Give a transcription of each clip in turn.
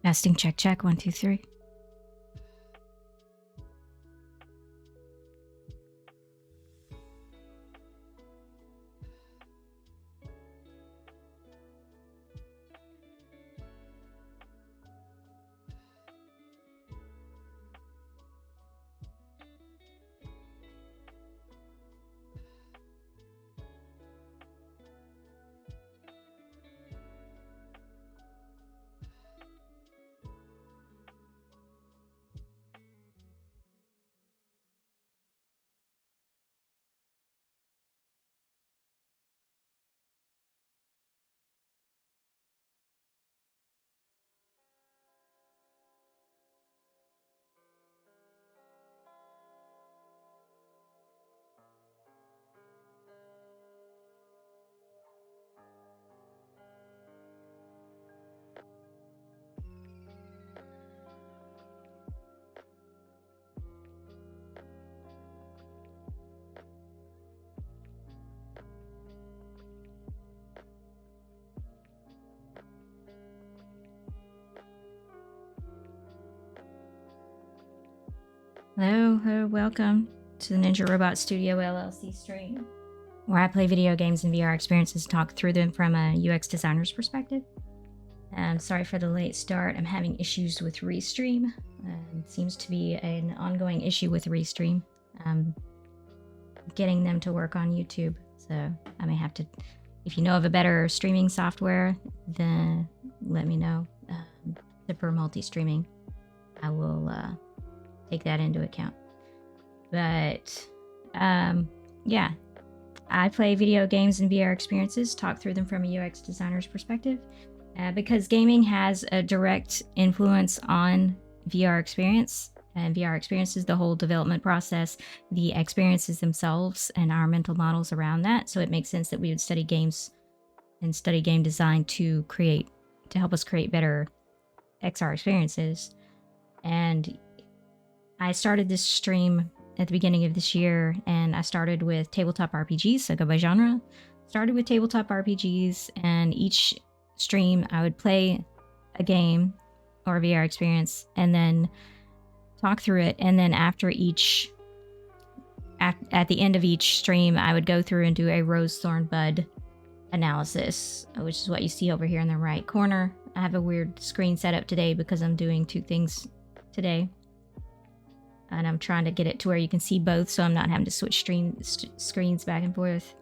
Testing, check, check, 1, 2, 3. Hello, welcome to the Ninja Robot Studio LLC stream, where I play video games and VR experiences and talk through them from a UX designer's perspective. Sorry for the late start. I'm having issues with Restream. It seems to be an ongoing issue with Restream. Getting them to work on YouTube. So I may have to, if you know of a better streaming software, then let me know. For multi-streaming, I will take that into account. But yeah, I play video games and VR experiences, talk through them from a UX designer's perspective, because gaming has a direct influence on VR experience. And VR experiences the whole development process, the experiences themselves, and our mental models around that. So it makes sense that we would study games and study game design to help us create better XR experiences. And I started this stream at the beginning of this year, and I started with tabletop RPGs, so go by genre. Started with tabletop RPGs, and each stream I would play a game or a VR experience and then talk through it. And then after each, at the end of each stream, I would go through and do a rose, thorn, bud analysis, which is what you see over here in the right corner. I have a weird screen setup today because I'm doing two things today. And I'm trying to get it to where you can see both, so I'm not having to switch screens back and forth.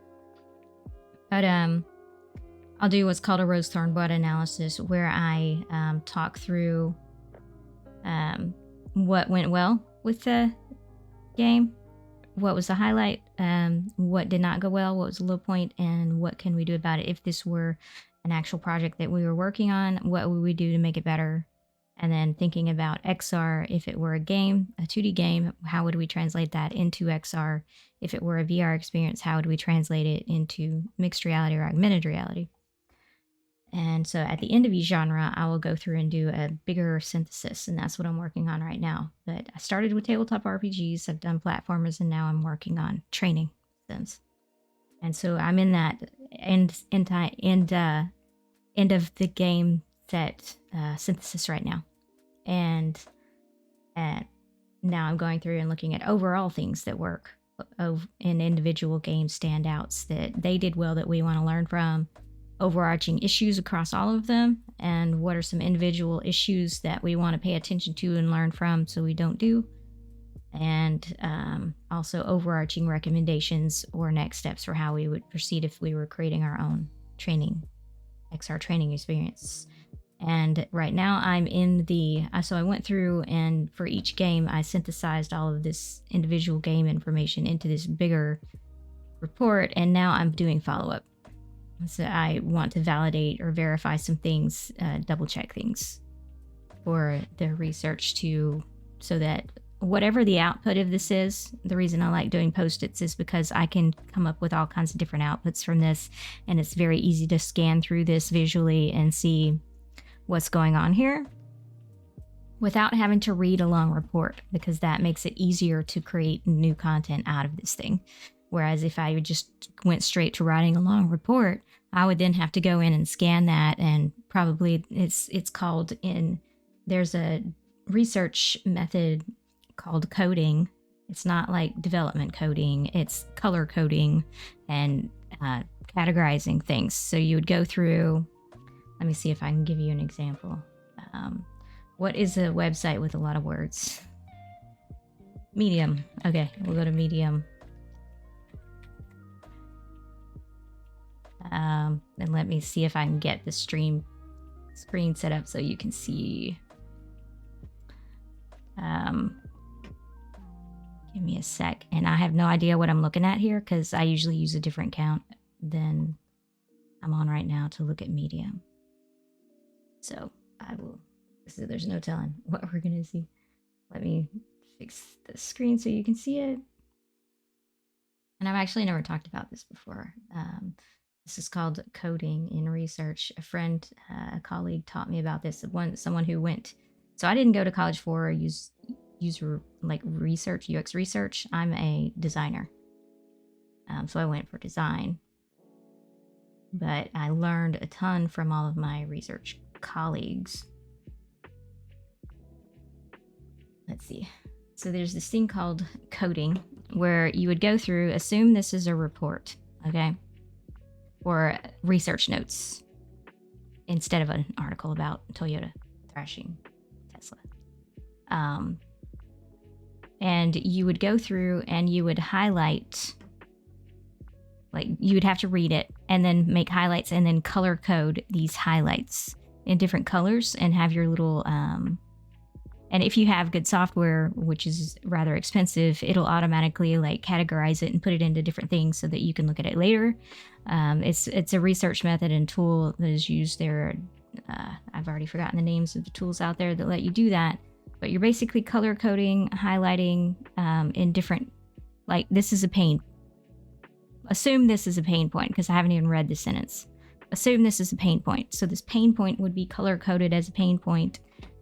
But I'll do what's called a rose, thorn, bud analysis, where I talk through what went well with the game, what was the highlight, what did not go well, what was the low point, and what can we do about it. If this were an actual project that we were working on, what would we do to make it better? And then thinking about XR, if it were a game, a 2D game, how would we translate that into XR? If it were a VR experience, how would we translate it into mixed reality or augmented reality? And so at the end of each genre, I will go through and do a bigger synthesis, and that's what I'm working on right now. But I started with tabletop RPGs, I've done platformers, and now I'm working on training sims. And so I'm in that end of the game set synthesis right now. And now I'm going through and looking at overall things that work in individual game standouts that they did well that we want to learn from, overarching issues across all of them, and what are some individual issues that we want to pay attention to and learn from so we don't do, and also overarching recommendations or next steps for how we would proceed if we were creating our own XR training experience. And right now I'm in so I went through, and for each game I synthesized all of this individual game information into this bigger report, and now I'm doing follow-up. So I want to validate or verify some things, double check things for the research so that whatever the output of this is, the reason I like doing post-its is because I can come up with all kinds of different outputs from this, and it's very easy to scan through this visually and see what's going on here without having to read a long report, because that makes it easier to create new content out of this thing. Whereas if I just went straight to writing a long report, I would then have to go in and scan that, and probably it's called in there's a research method called coding. It's not like development coding, it's color coding and categorizing things. So you would go through, let me see if I can give you an example. What is a website with a lot of words? Medium. Okay, we'll go to Medium. And let me see if I can get the screen set up so you can see. Give me a sec. And I have no idea what I'm looking at here because I usually use a different count than I'm on right now to look at Medium. So I will, so there's no telling what we're going to see. Let me fix the screen so you can see it. And I've actually never talked about this before. This is called coding in research. A friend, a colleague taught me about this. Someone who went, so I didn't go to college for user like research, UX research. I'm a designer. So I went for design. But I learned a ton from all of my research colleagues. Let's see. So there's this thing called coding where you would go through, assume this is a report, okay? Or research notes instead of an article about Toyota thrashing Tesla. And you would go through and you would highlight, like you would have to read it and then make highlights and then color code these highlights in different colors and have your little, and if you have good software, which is rather expensive, it'll automatically like categorize it and put it into different things so that you can look at it later. It's a research method and tool that is used there. I've already forgotten the names of the tools out there that let you do that. But you're basically color coding, highlighting in different, like this is a pain. Assume this is a pain point because I haven't even read the sentence. Assume this is a pain point. So this pain point would be color coded as a pain point.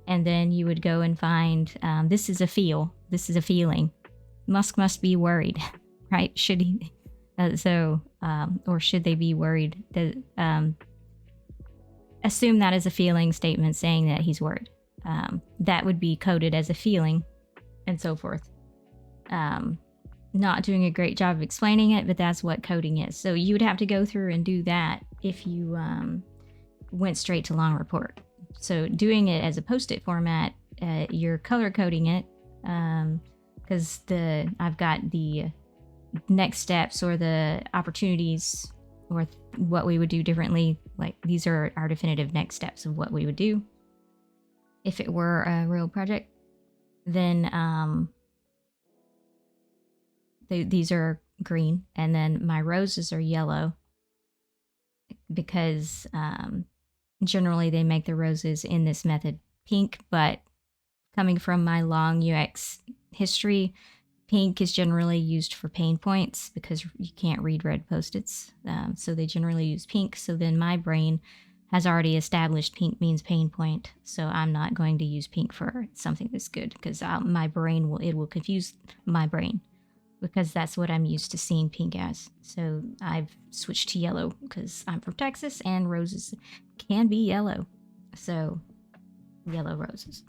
And then you would go and find, this is a feel. This is a feeling. Musk must be worried, right? Should he? Or should they be worried? Assume that is a feeling statement saying that he's worried. That would be coded as a feeling and so forth. Not doing a great job of explaining it, but that's what coding is. So you would have to go through and do that if you went straight to long report. So doing it as a post-it format, you're color coding it because I've got the next steps or the opportunities or what we would do differently. Like these are our definitive next steps of what we would do if it were a real project. Then these are green, and then my roses are yellow because generally they make the roses in this method pink, but coming from my long UX history, pink is generally used for pain points because you can't read red Post-its. So they generally use pink. So then my brain has already established pink means pain point. So I'm not going to use pink for something that's good because my brain will confuse my brain because that's what I'm used to seeing pink as. So I've switched to yellow because I'm from Texas and roses can be yellow. So yellow roses.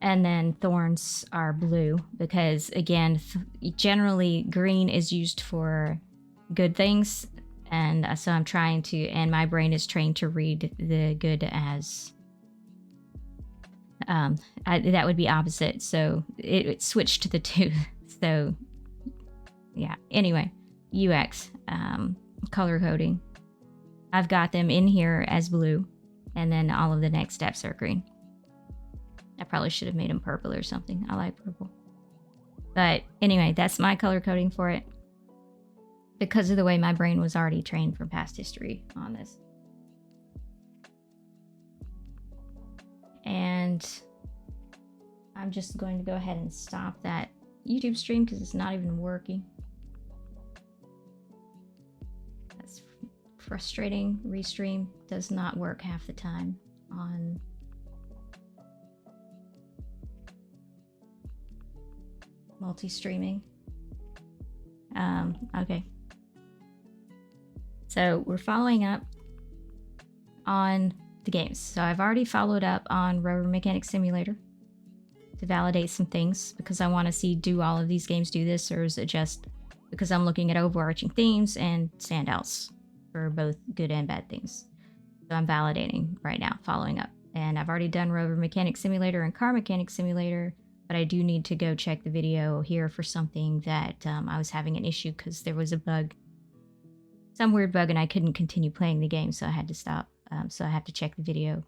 And then thorns are blue because, again, generally green is used for good things. And so I'm trying to, and my brain is trained to read the good as, that would be opposite. So it switched to the two. So yeah, anyway, UX, color coding. I've got them in here as blue, and then all of the next steps are green. I probably should have made them purple or something. I like purple. But anyway, that's my color coding for it because of the way my brain was already trained from past history on this. And I'm just going to go ahead and stop that YouTube stream because it's not even working. That's frustrating. Restream does not work half the time on multi-streaming. Okay. So we're following up on the games. So I've already followed up on Rover Mechanic Simulator to validate some things because I want to see, do all of these games do this, or is it just because I'm looking at overarching themes and standouts for both good and bad things. So I'm validating right now, following up. And I've already done Rover Mechanic Simulator and Car Mechanic Simulator, but I do need to go check the video here for something that I was having an issue because there was a bug, some weird bug, and I couldn't continue playing the game, so I had to stop. So I have to check the video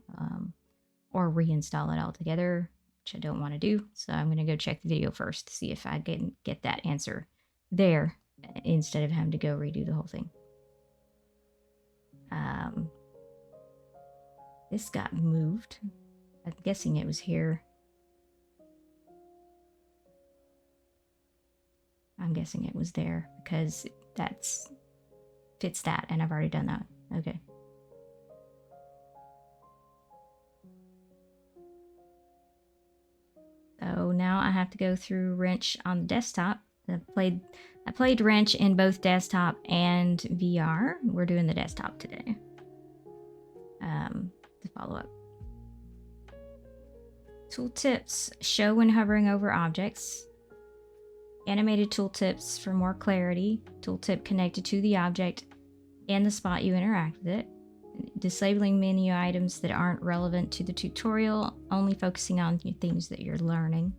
or reinstall it altogether, which I don't want to do. So I'm going to go check the video first to see if I can get that answer there instead of having to go redo the whole thing. This got moved. I'm guessing it was here. I'm guessing it was there because that's fits that, and I've already done that. Okay. So now I have to go through Wrench on the desktop. I played Wrench in both desktop and VR. We're doing the desktop today. To follow up. Tooltips show when hovering over objects. Animated tooltips for more clarity. Tooltip connected to the object and the spot you interact with it. Disabling menu items that aren't relevant to the tutorial, only focusing on things that you're learning.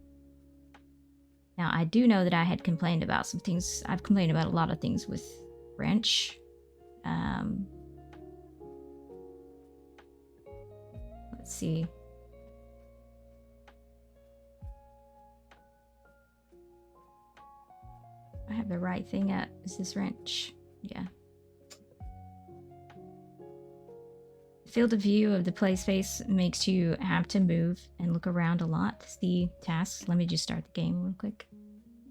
Now, I do know that I had complained about some things. I've complained about a lot of things with Wrench. Let's see. I have the right thing up. Is this Wrench? Yeah. Field of view of the play space makes you have to move and look around a lot to see tasks. Let me just start the game real quick.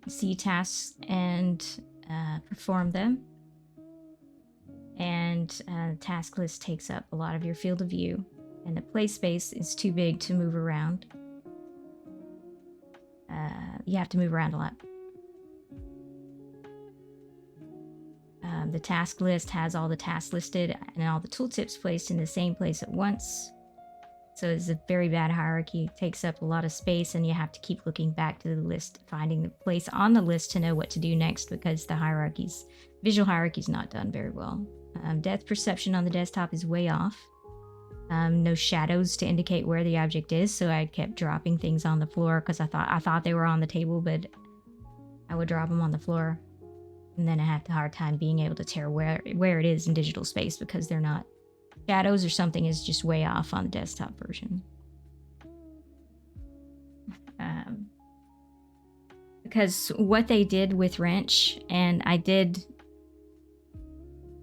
See tasks and perform them. And task list takes up a lot of your field of view. And the play space is too big to move around. You have to move around a lot. The task list has all the tasks listed and all the tooltips placed in the same place at once. So it's a very bad hierarchy. It takes up a lot of space, and you have to keep looking back to the list, finding the place on the list to know what to do next because the visual hierarchy is not done very well. Depth perception on the desktop is way off. No shadows to indicate where the object is, so I kept dropping things on the floor because I thought they were on the table, but I would drop them on the floor. And then I have a hard time being able to tell where it is in digital space because they're not shadows or something is just way off on the desktop version. Because what they did with Wrench, and I did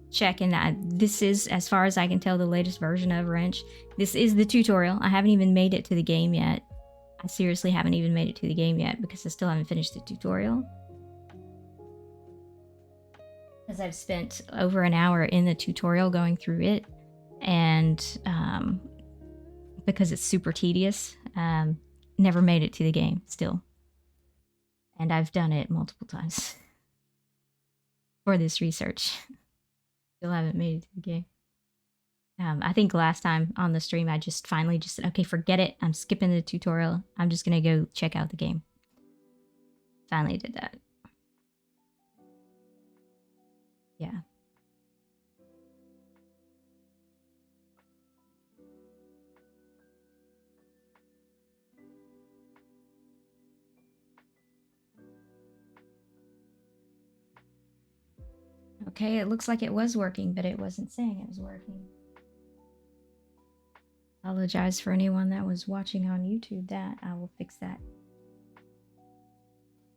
check, and this is, as far as I can tell, the latest version of Wrench. This is the tutorial. I haven't even made it to the game yet. I seriously haven't even made it to the game yet because I still haven't finished the tutorial. Because I've spent over an hour in the tutorial going through it, and because it's super tedious, never made it to the game still. And I've done it multiple times for this research. Still haven't made it to the game. I think last time on the stream, I just finally just said, okay, forget it. I'm skipping the tutorial. I'm just going to go check out the game. Finally did that. Yeah. Okay, it looks like it was working, but it wasn't saying it was working. Apologize for anyone that was watching on YouTube. That I will fix that.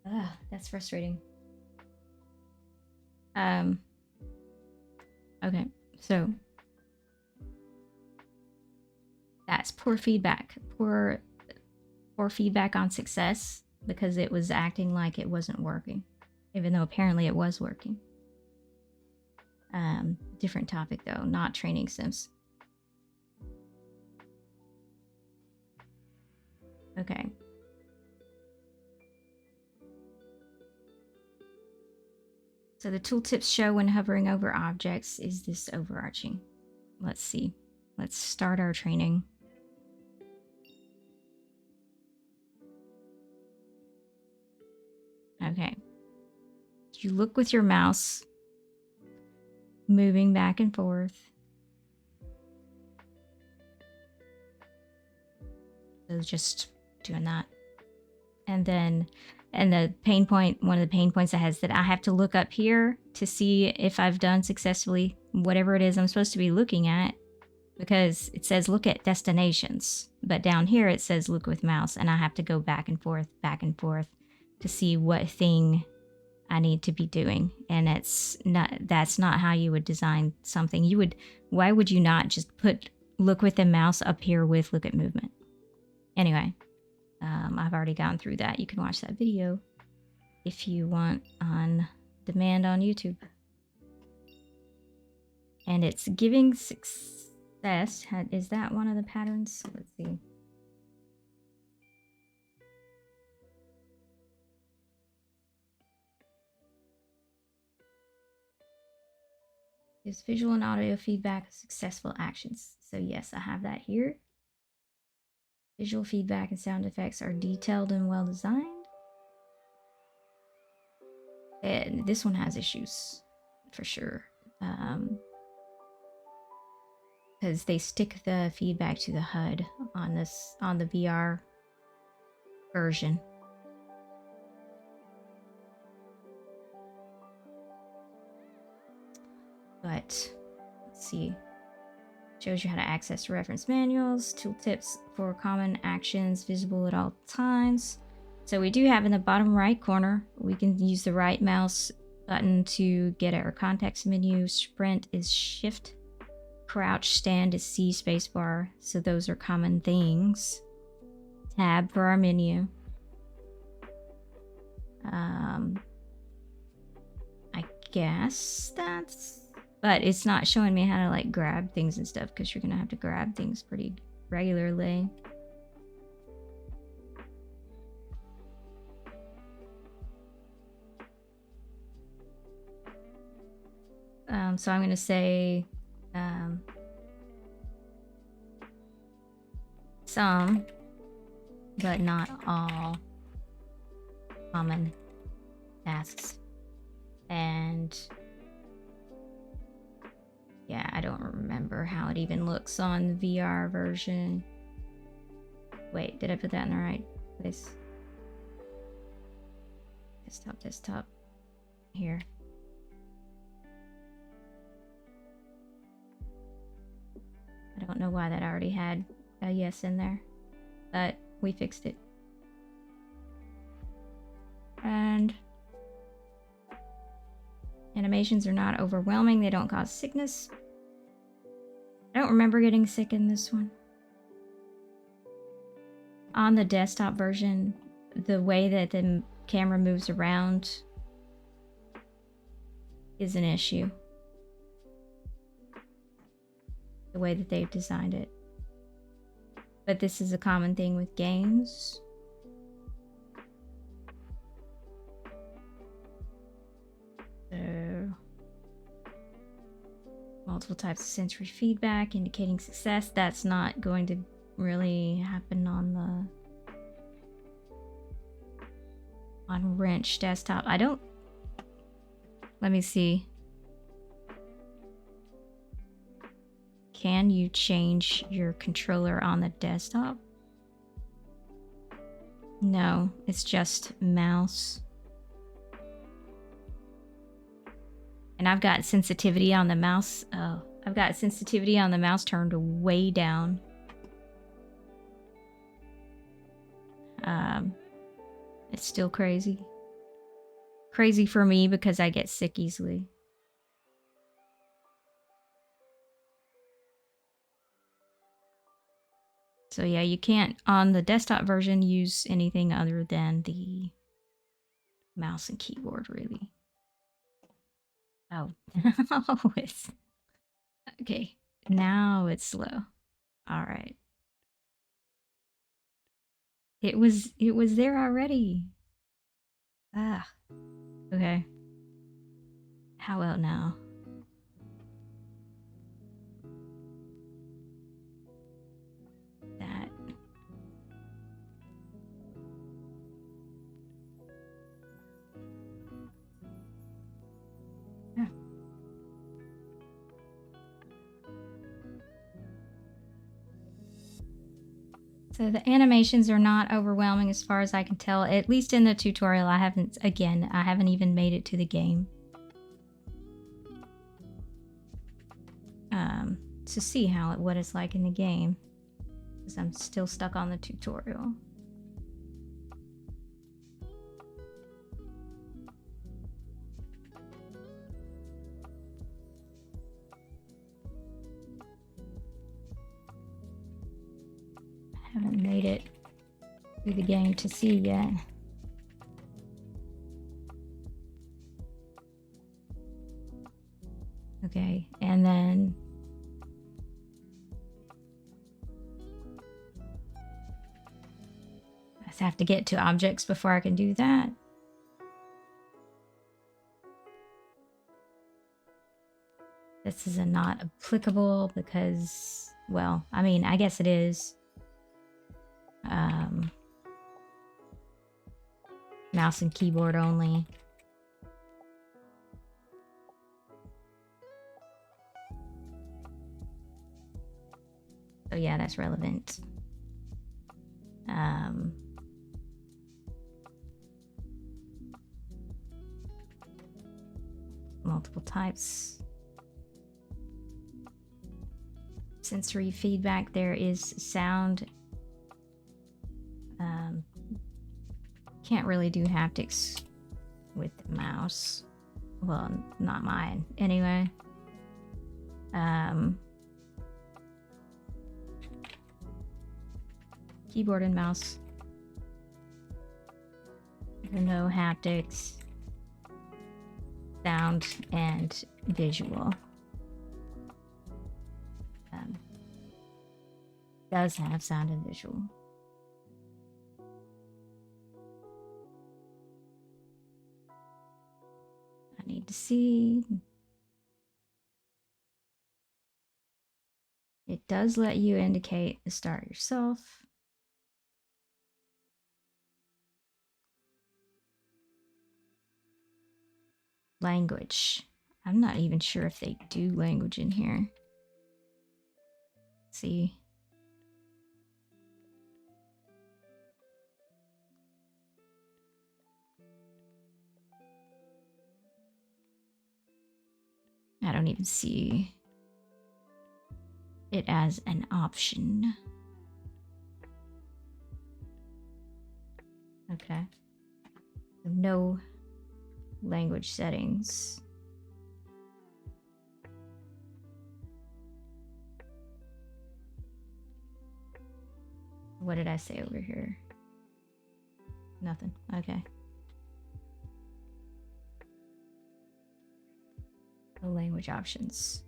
Ugh, that's frustrating. Okay, so that's poor feedback. Poor feedback on success because it was acting like it wasn't working, even though apparently it was working. Different topic though, not training sims. Okay. So the tooltips show when hovering over objects is this overarching. Let's see. Let's start our training. Okay. You look with your mouse, moving back and forth. So just doing that. And then, and the pain point, one of the pain points I have is that I have to look up here to see if I've done successfully whatever it is I'm supposed to be looking at, because it says look at destinations, but down here it says look with mouse, and I have to go back and forth to see what thing I need to be doing. And that's not how you would design something. Why would you not just put look with the mouse up here with look at movement? Anyway, I've already gone through that. You can watch that video if you want on demand on YouTube. And it's giving success. Is that one of the patterns? Let's see. Gives visual and audio feedback of successful actions. So yes, I have that here. Visual feedback and sound effects are detailed and well designed. And this one has issues, for sure. Because they stick the feedback to the HUD on the VR version. But let's see. Shows you how to access reference manuals, tooltips for common actions visible at all times. So we do have in the bottom right corner, we can use the right mouse button to get our context menu. Sprint is shift. Crouch, stand is C, spacebar. So those are common things. Tab for our menu. I guess that's... But it's not showing me how to like grab things and stuff, because you're gonna have to grab things pretty regularly. So I'm gonna say some, but not all common tasks. And yeah, I don't remember how it even looks on the VR version. Wait, did I put that in the right place? Desktop. Here. I don't know why that already had a yes in there, but we fixed it. And animations are not overwhelming. They don't cause sickness. I don't remember getting sick in this one. On the desktop version, the way that the camera moves around is an issue. The way that they've designed it. But this is a common thing with games. So, multiple types of sensory feedback indicating success. That's not going to really happen on Wrench desktop. I don't... Let me see. Can you change your controller on the desktop? No, it's just mouse. And I've got sensitivity on the mouse. Oh, I've got sensitivity on the mouse turned way down. It's still crazy. Crazy for me because I get sick easily. So yeah, you can't, on the desktop version, use anything other than the mouse and keyboard, really. Oh, it's... Okay, now it's slow. All right. It was there already. Ah, okay. How about now? So the animations are not overwhelming as far as I can tell, at least in the tutorial. I haven't even made it to the game. To see what it's like in the game, because I'm still stuck on the tutorial. I haven't made it through the game to see yet. Okay, and then I have to get to objects before I can do that. This is not applicable because, well, I mean, I guess it is. Mouse and keyboard only. So yeah, that's relevant. Multiple types. Sensory feedback, there is sound. Can't really do haptics with the mouse. Well, not mine. Anyway. Keyboard and mouse. No haptics. Sound and visual. Does have sound and visual. I need to see. It does let you indicate the start yourself. Language. I'm not even sure if they do language in here. Let's see. I don't even see it as an option. Okay. No language settings. What did I say over here? Nothing. Okay. No language options.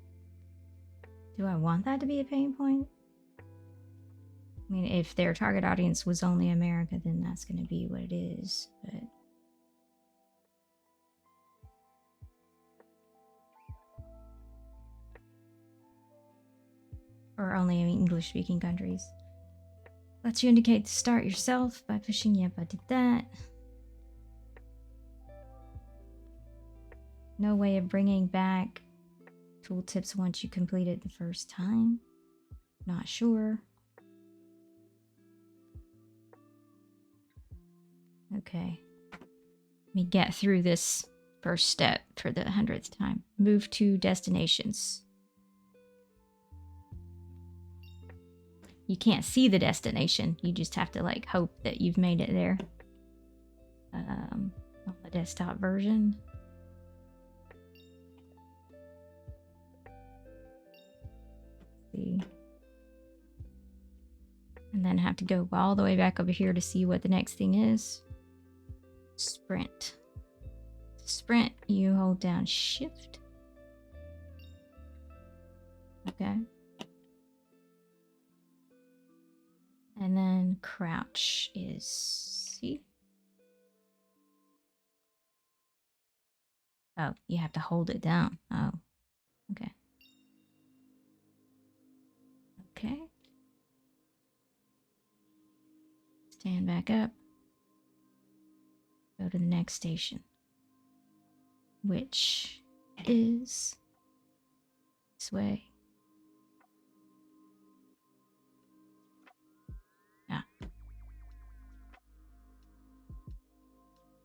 Do I want that to be a pain point? I mean, if their target audience was only America, then that's going to be what it is, but... or only in English-speaking countries. Lets you indicate to start yourself by pushing, yep, I did that. No way of bringing back tooltips once you complete it the first time. Not sure. Okay. Let me get through this first step for the 100th time. Move to destinations. You can't see the destination. You just have to like hope that you've made it there. On the desktop version. See. And then have to go all the way back over here to see what the next thing is. Sprint. To sprint, you hold down Shift. Okay. And then crouch is C. Oh, you have to hold it down. Oh, okay. Okay. Stand back up. Go to the next station, which is this way. Ah.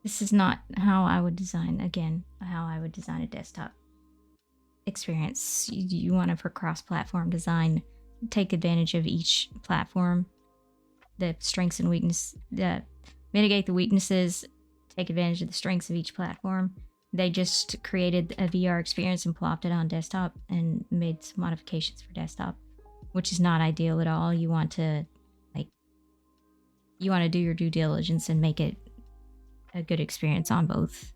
This is not how I would design, again, how I would design a desktop experience. You want it for cross-platform design. Take advantage of each platform, the strengths and weakness, mitigate the weaknesses, take advantage of the strengths of each platform. They just created a VR experience and plopped it on desktop and made some modifications for desktop, which is not ideal at all. You want to do your due diligence and make it a good experience on both.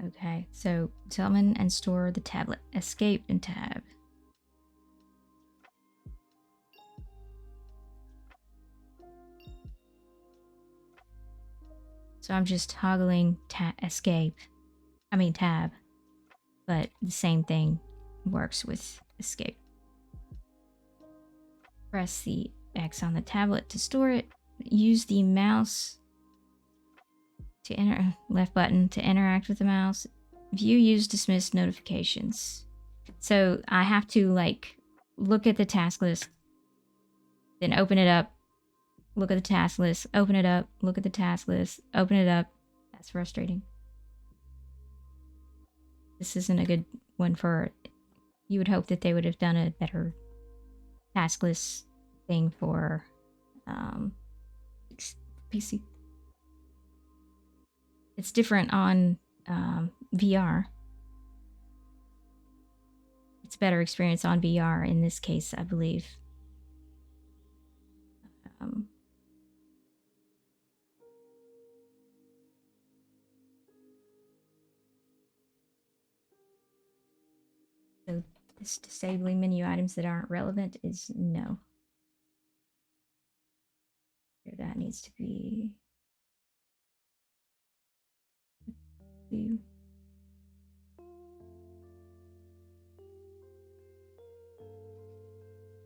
Okay, so summon and store the tablet. Escape and tab. So I'm just toggling tab, but the same thing works with escape. Press the X on the tablet to store it. Use the mouse to left button to interact with the mouse. View, use, dismiss notifications. So I have to like look at the task list, then open it up, look at the task list, open it up, look at the task list, open it up. That's frustrating. This isn't a good one for, you would hope that they would have done a better task list thing for PC. It's different on VR. It's a better experience on VR in this case, I believe. So this disabling menu items that aren't relevant is no. Here, that needs to be blue.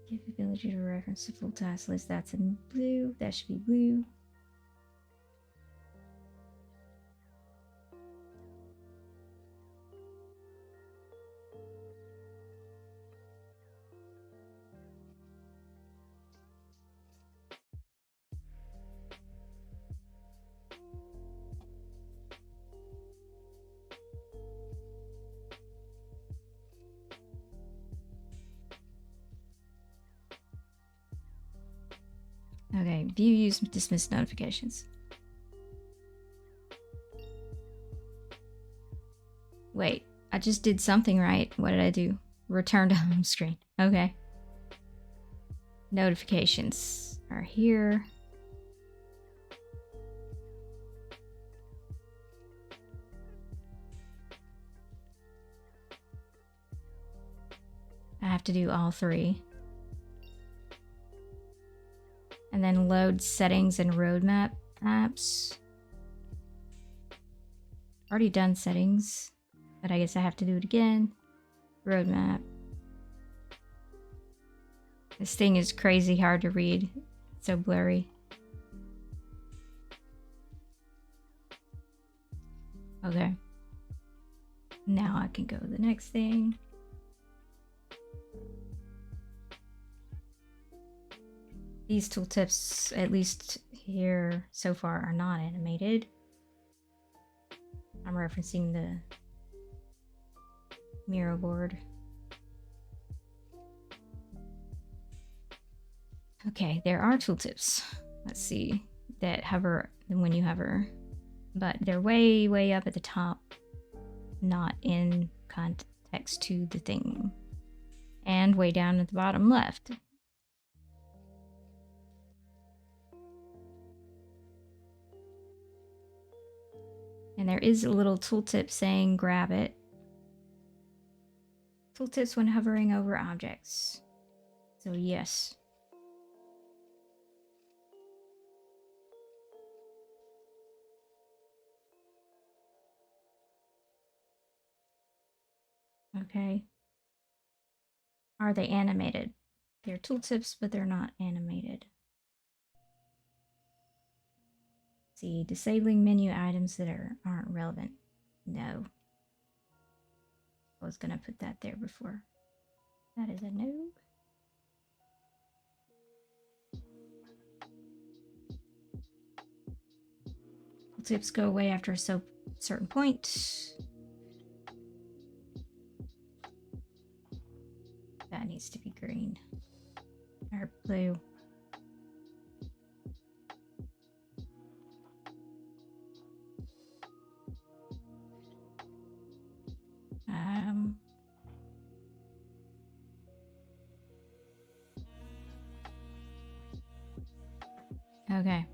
Give ability to reference the full task list. That's in blue. That should be blue. Okay, view, use, dismiss notifications. Wait, I just did something right. What did I do? Return to home screen. Okay. Notifications are here. I have to do all three. And then load settings and roadmap apps. Already done settings, but I guess I have to do it again. Roadmap. This thing is crazy hard to read. It's so blurry. Okay. Now I can go to the next thing. These tooltips, at least here so far, are not animated. I'm referencing the Miro board. Okay, there are tooltips. Let's see, that hover when you hover, but they're way, way up at the top, not in context to the thing, and way down at the bottom left. And there is a little tooltip saying grab it. Tooltips when hovering over objects. So yes. Okay. Are they animated? They're tooltips, but they're not animated. See, disabling menu items that aren't relevant. No. I was gonna put that there before. That is a no. Tips go away after a certain point. That needs to be green or blue. Okay.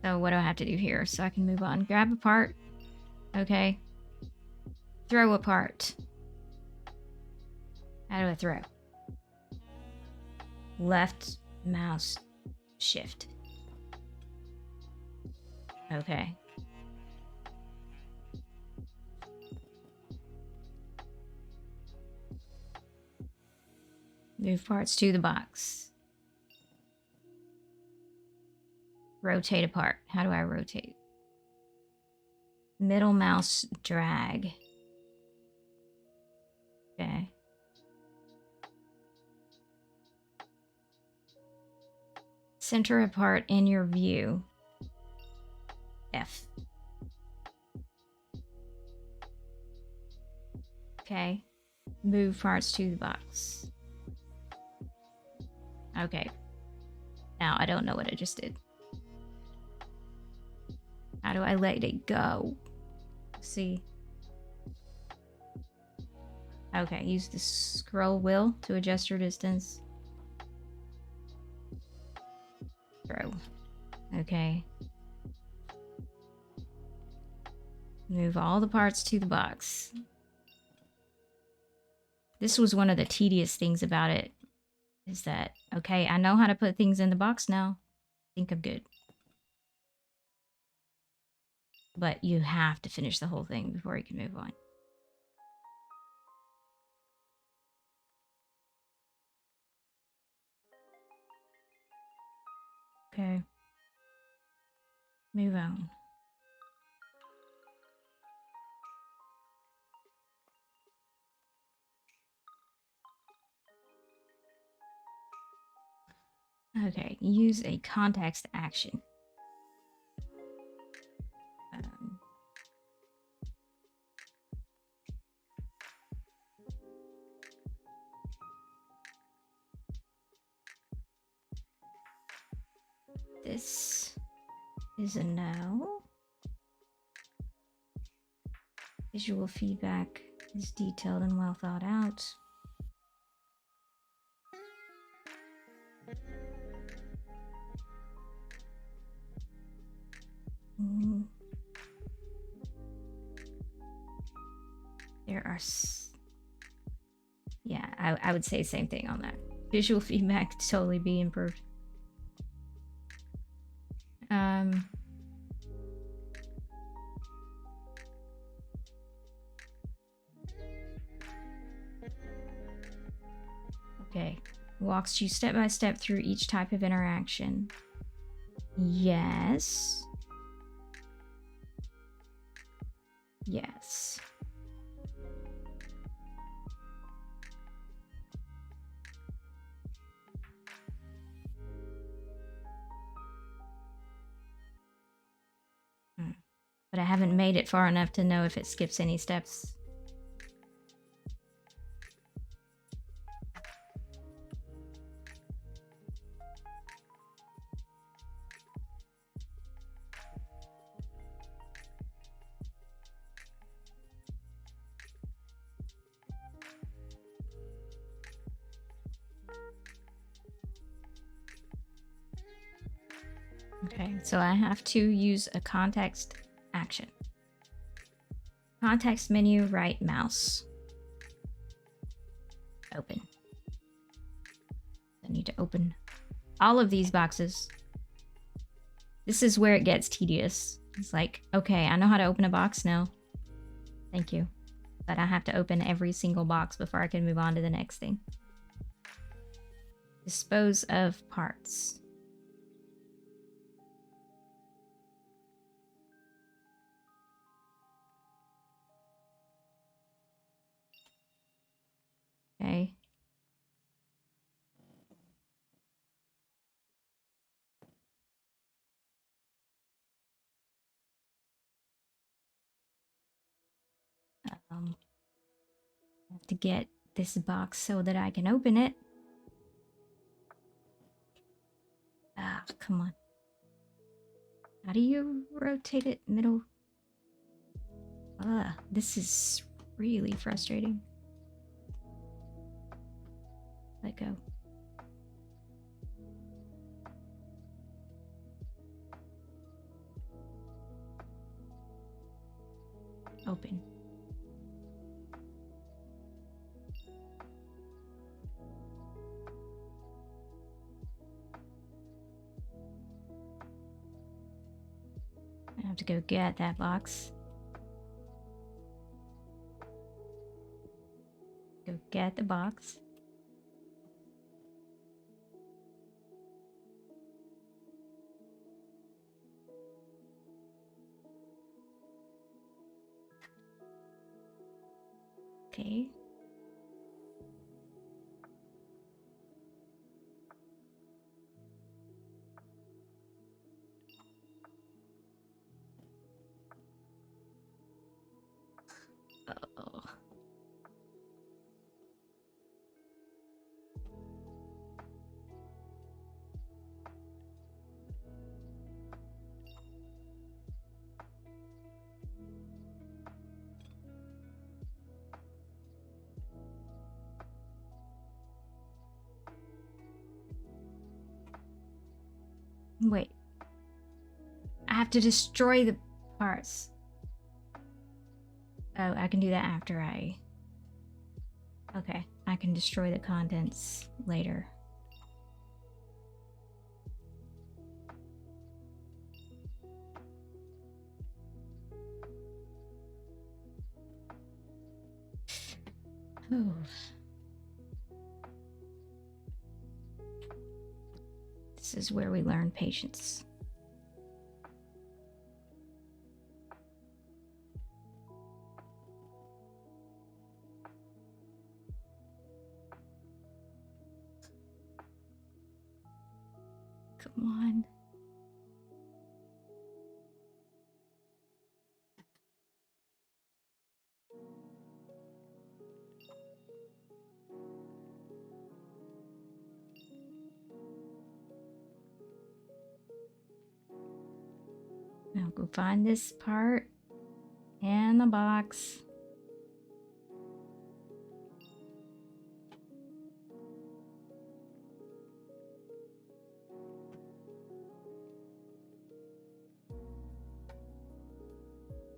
So what do I have to do here so I can move on? Grab a part. Okay. Throw a part. How do I throw? Left mouse shift. Okay. Move parts to the box. Rotate a part. How do I rotate? Middle mouse drag. Okay. Center a part in your view. F. Okay. Move parts to the box. Okay. Now I don't know what I just did. How do I let it go? See. Okay, use the scroll wheel to adjust your distance. Throw. Okay. Move all the parts to the box. This was one of the tedious things about it. Is that, okay, I know how to put things in the box now. I think I'm good. But you have to finish the whole thing before you can move on. Okay. Move on. Okay, use a context action. This is a no. Visual feedback is detailed and well thought out. There are... Yeah, I would say same thing on that. Visual feedback to totally be improved. Okay. Walks you step by step through each type of interaction. Yes. Yes. But I haven't made it far enough to know if it skips any steps. Okay, so I have to use a context action. Context menu, right mouse. Open. I need to open all of these boxes. This is where it gets tedious. It's like, okay, I know how to open a box now. Thank you. But I have to open every single box before I can move on to the next thing. Dispose of parts. have to get this box so that I can open it. Ah, come on. How do you rotate it middle? This is really frustrating. Let go. Open. I have to go get that box. Go get the box. Okay. Oh. Wait. I have to destroy the parts. Oh, I can do that after I... Okay, I can destroy the contents later. Oh. This is where we learn patience. Come on. Now go find this part and the box.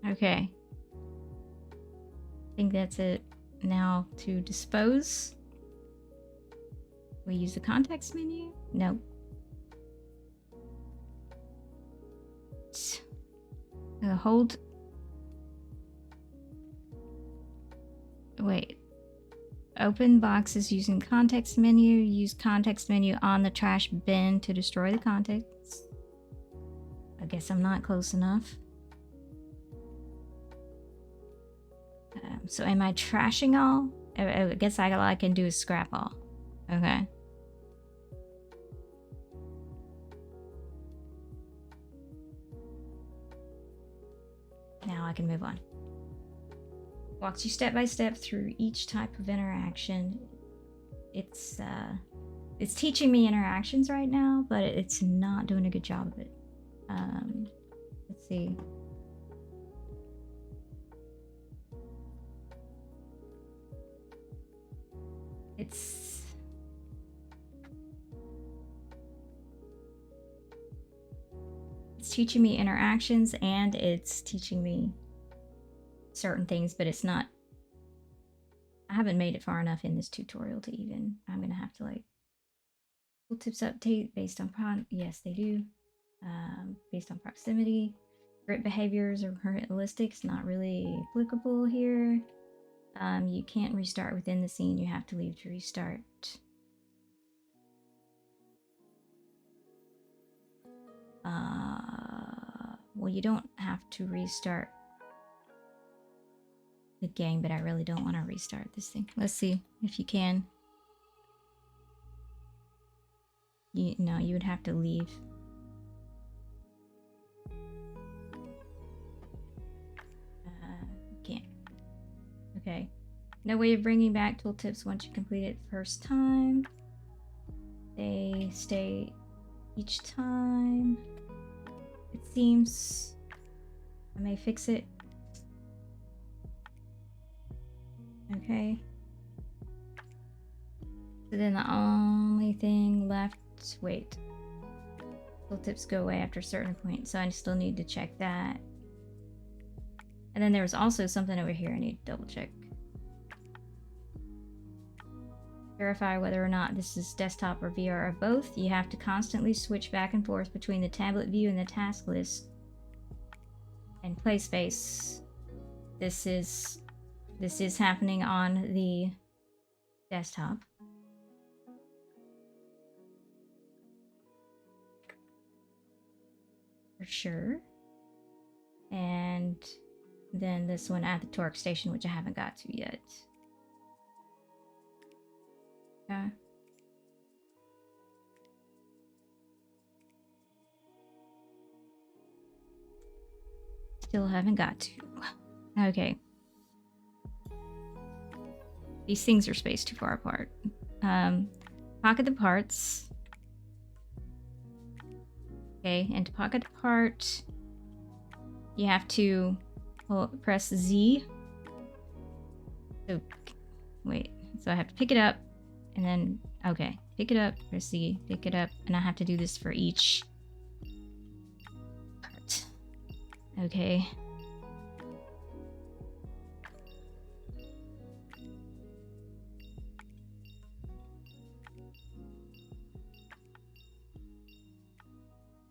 Okay. I think that's it. Now to dispose. We use the context menu? No. Hold. Wait. Open boxes using context menu. Use context menu on the trash bin to destroy the contents. I guess I'm not close enough. So am I trashing all? I guess all I can do is scrap all. Okay. Now I can move on. Walks you step by step through each type of interaction. It's teaching me interactions right now, but it's not doing a good job of it. Let's see. It's teaching me interactions and it's teaching me certain things, but it's not. I haven't made it far enough in this tutorial to even. I'm gonna have to like. Tooltips update based on yes, they do. Based on proximity. Grip behaviors or heuristic not really applicable here. You can't restart within the scene. You have to leave to restart. Well, you don't have to restart the game, but I really don't want to restart this thing. Let's see if you can. No, you would have to leave. Can't. Okay. No way of bringing back tooltips once you complete it first time. They stay each time. It seems I may fix it. Okay. So then the only thing left, wait. Tooltips go away after a certain point, so I still need to check that. And then there was also something over here I need to double check. Verify whether or not this is desktop or VR or both. You have to constantly switch back and forth between the tablet view and the task list. And play space. This is happening on the desktop. For sure. And then this one at the torque station, which I haven't got to yet. Okay. Still haven't got to. Okay. These things are spaced too far apart. Pocket the parts. Okay, and to pocket the part, you have to press Z. So, wait. So I have to pick it up, and then, okay. Pick it up, press Z, pick it up, and I have to do this for each part. Okay.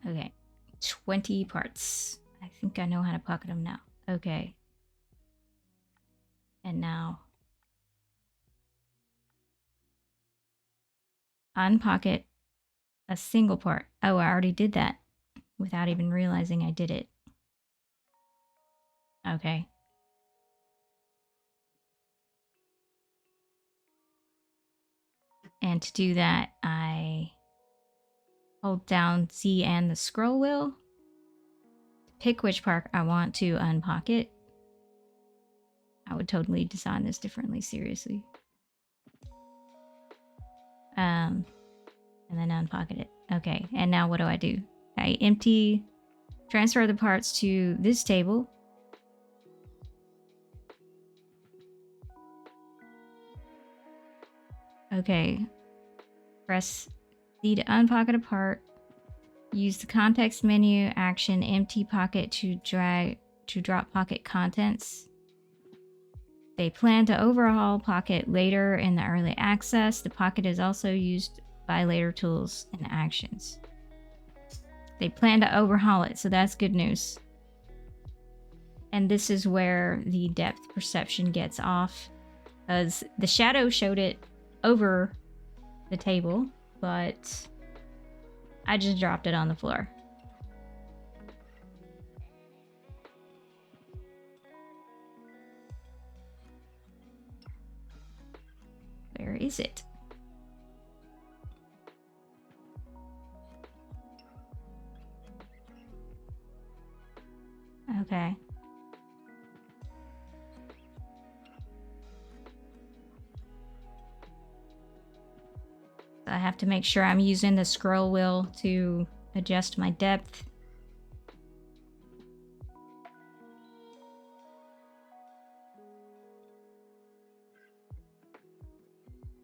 Okay. 20 parts. I think I know how to pocket them now. Okay. And now unpocket a single part. Oh, I already did that without even realizing I did it. Okay. And to do that, I hold down Z and the scroll wheel to pick which part I want to unpocket. I would totally design this differently, seriously. And then unpocket it. Okay, and now what do? I transfer the parts to this table. Okay, press Z to unpocket a part. Use the context menu action empty pocket to drop pocket contents. They plan to overhaul pocket later in the early access. The pocket is also used by later tools and actions. They plan to overhaul it, so that's good news. And this is where the depth perception gets off, because the shadow showed it over the table, but I just dropped it on the floor. Where is it? Okay. I have to make sure I'm using the scroll wheel to adjust my depth.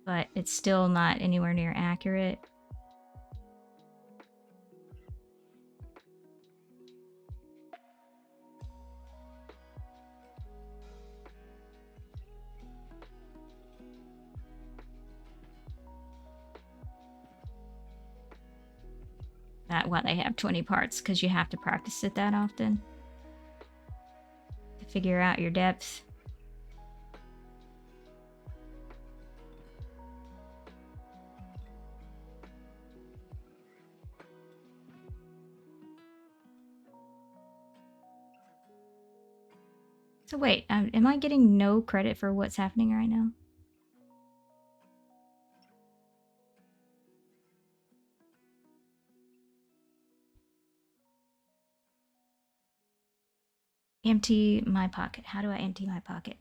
But it's still not anywhere near accurate. That's why they have 20 parts, because you have to practice it that often to figure out your depth. So wait, am I getting no credit for what's happening right now? Empty my pocket. How do I empty my pocket?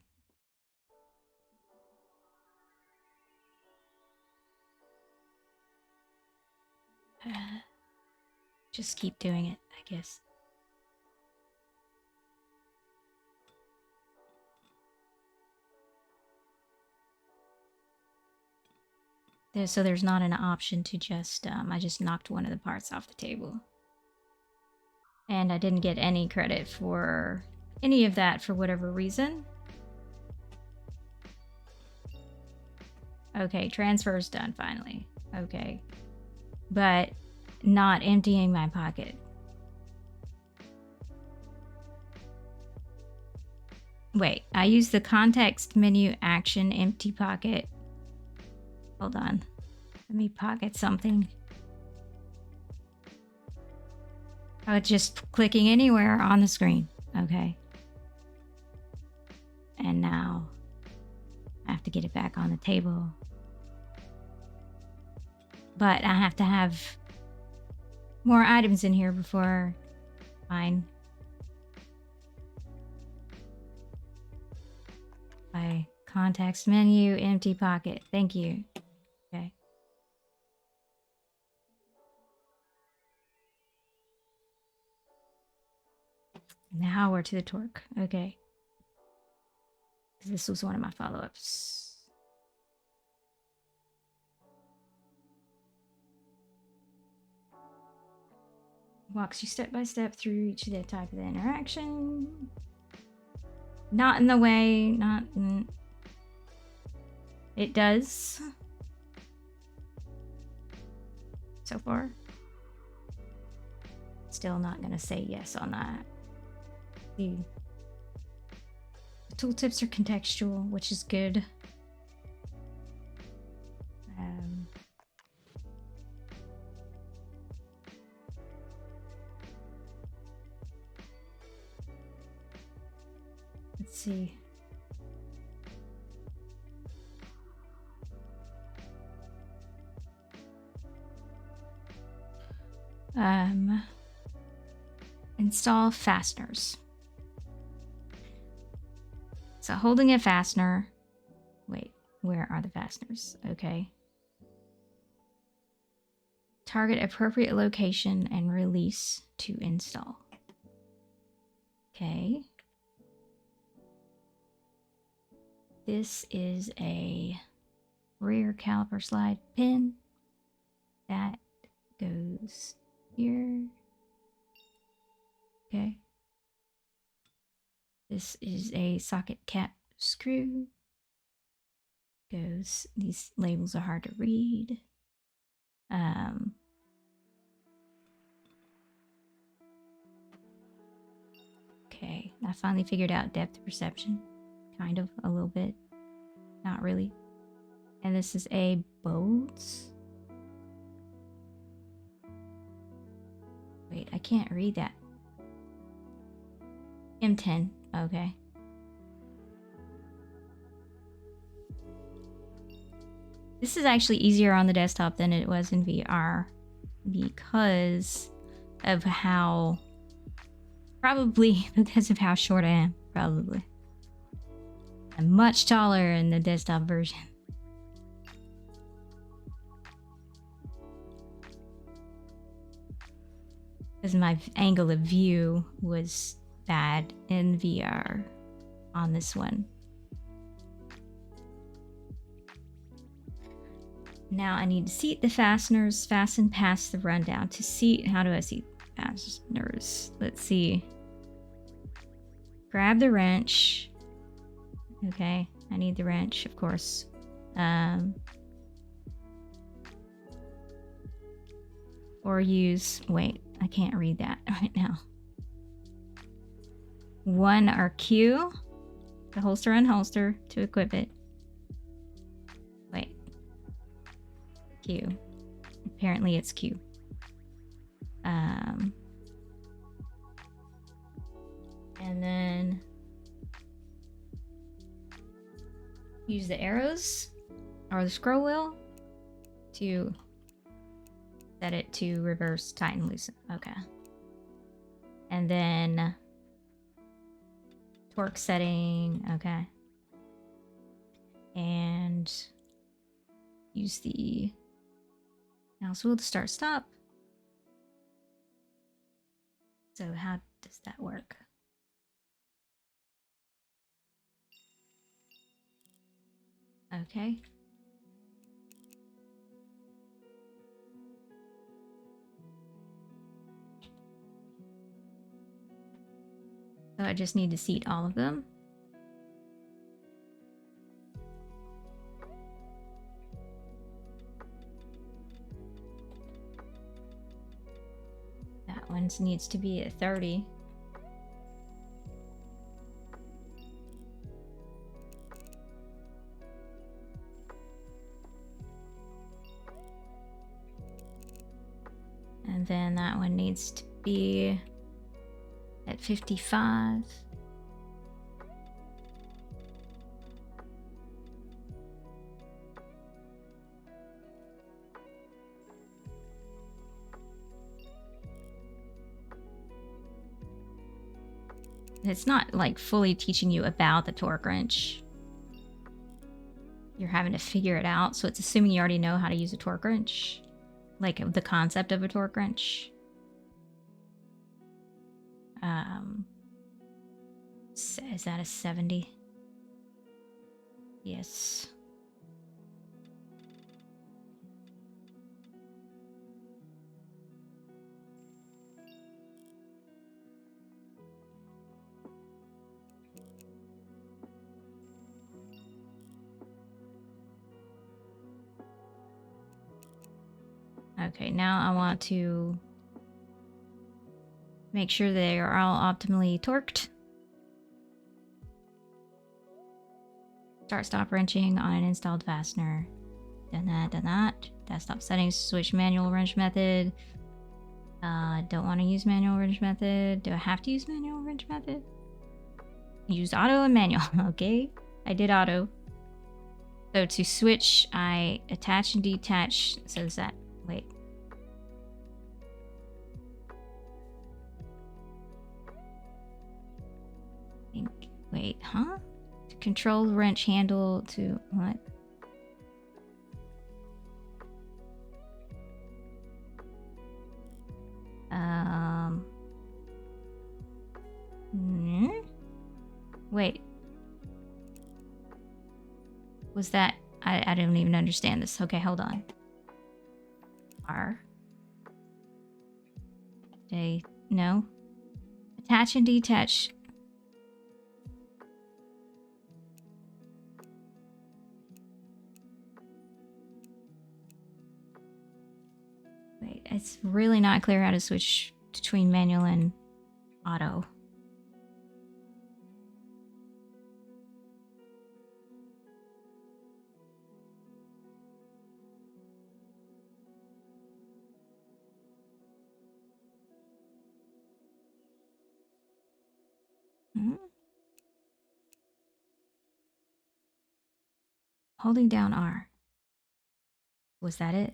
Just keep doing it, I guess. So there's not an option to just, I just knocked one of the parts off the table. And I didn't get any credit for any of that for whatever reason. Okay, transfer's done finally. Okay. But not emptying my pocket. Wait, I used the context menu action empty pocket. Hold on. Let me pocket something. Oh, it's just clicking anywhere on the screen. Okay. And now I have to get it back on the table. But I have to have more items in here before fine. By context menu, empty pocket. Thank you. Okay. Now we're to the torque. Okay. This was one of my follow-ups. Walks you step by step through each of the type of the interaction. Not in the way, not in... It does. So far. Still not gonna say yes on that. The tooltips are contextual, which is good. Let's see. Install fasteners. So holding a fastener. Wait, where are the fasteners? Okay. Target appropriate location and release to install. Okay. This is a rear caliper slide pin that goes here. Okay. This is a socket cap screw. Goes, these labels are hard to read. Okay, I finally figured out depth perception. Kind of, a little bit. Not really. And this is a bolt. Wait, I can't read that. M10, okay. This is actually easier on the desktop than it was in VR because of how, probably because of how short I am, probably. I'm much taller in the desktop version. Because my angle of view was bad in VR on this one. Now I need to seat the fasteners, fasten past the rundown. To seat, how do I seat fasteners? Let's see. Grab the wrench. Okay, I need the wrench, of course. Or use, wait, I can't read that right now. 1 or Q, the holster unholster to equip it. Wait. Q. Apparently it's Q. And then use the arrows or the scroll wheel to set it to reverse, tighten, loosen. Okay. And then torque setting. Okay. And use the mouse wheel to start stop. So how does that work? Okay. So I just need to seat all of them. That one needs to be at 30. And then that one needs to be at 55. It's not like fully teaching you about the torque wrench. You're having to figure it out, so it's assuming you already know how to use a torque wrench. Like the concept of a torque wrench. Is that a 70? Yes. Okay, now I want to make sure they are all optimally torqued. Start stop wrenching on an installed fastener. Done that, done that. Desktop settings, switch manual wrench method. Don't want to use manual wrench method. Do I have to use manual wrench method? Use auto and manual. Okay, I did auto. So to switch, I attach and detach. So is that, wait. Wait, huh? To control the wrench handle to what? Wait. Was that? I don't even understand this. Okay, hold on. R. J. No. Attach and detach. Wait, it's really not clear how to switch between manual and auto. Holding down R. Was that it?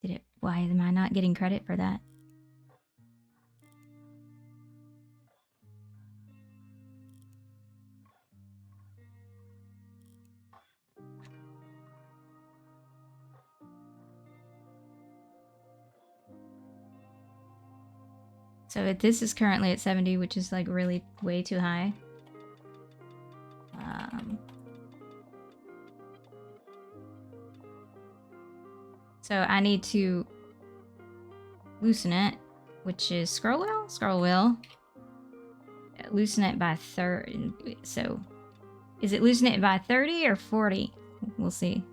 Did it? Why am I not getting credit for that? So this is currently at 70, which is like really way too high. So I need to loosen it, which is scroll wheel. Loosen it by 30. So is it loosen it by 30 or 40? We'll see.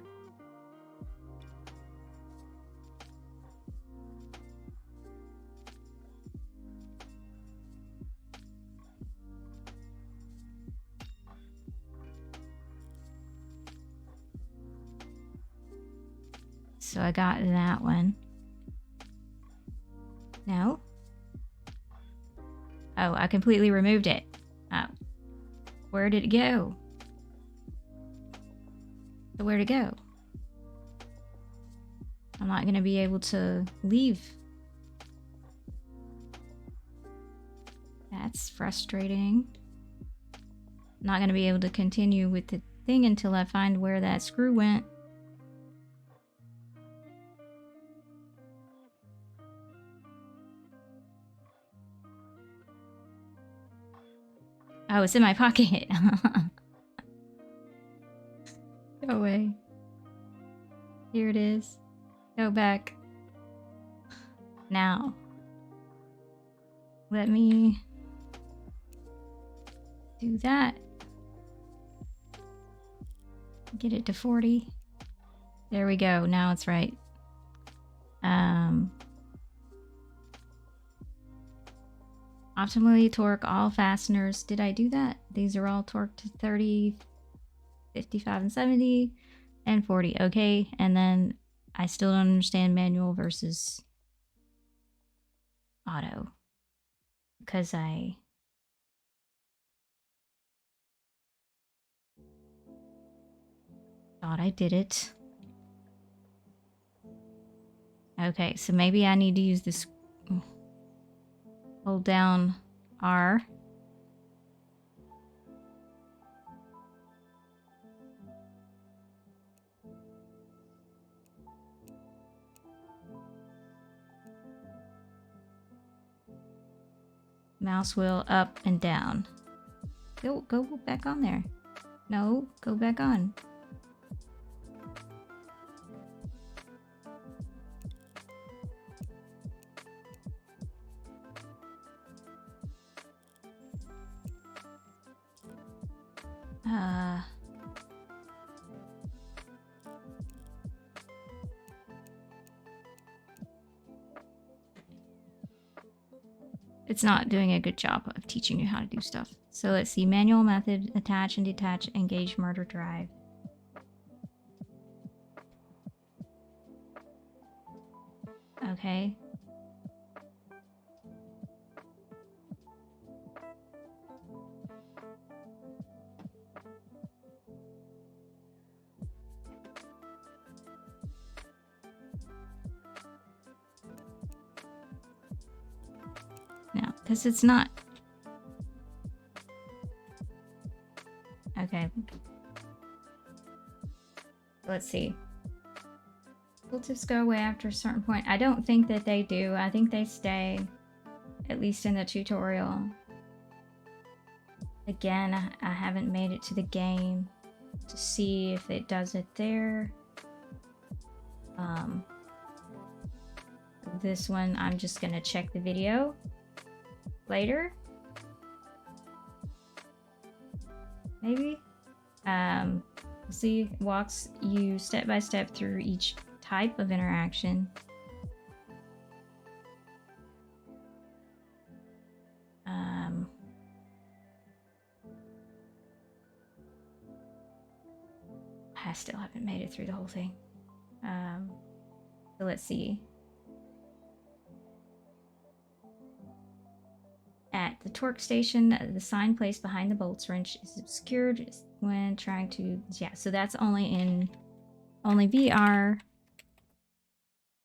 So I got that one. No. Oh, I completely removed it. Oh. Where did it go? So where'd it go? I'm not gonna be able to leave. That's frustrating. I'm not gonna be able to continue with the thing until I find where that screw went. Oh, it's in my pocket. Go away. Here it is. Go back. Now. Let me do that. Get it to 40. There we go. Now it's right. Optimally torque all fasteners. Did I do that? These are all torqued to 30, 55, and 70, and 40. Okay, and then I still don't understand manual versus auto. Because I... thought I did it. Okay, so maybe I need to use this... hold down R. Mouse wheel up and down. Go back on there. No, go back on. It's not doing a good job of teaching you how to do stuff. So let's see, manual method, attach and detach, engage motor drive. Okay. No, because it's not. Okay. Let's see. Will tips go away after a certain point? I don't think that they do. I think they stay, at least in the tutorial. Again, I haven't made it to the game to see if it does it there. This one, I'm just gonna check the video later. Maybe. See, walks you step by step through each type of interaction. I still haven't made it through the whole thing. So let's see. At the torque station, the sign placed behind the bolts wrench is obscured when trying to... yeah, so that's only VR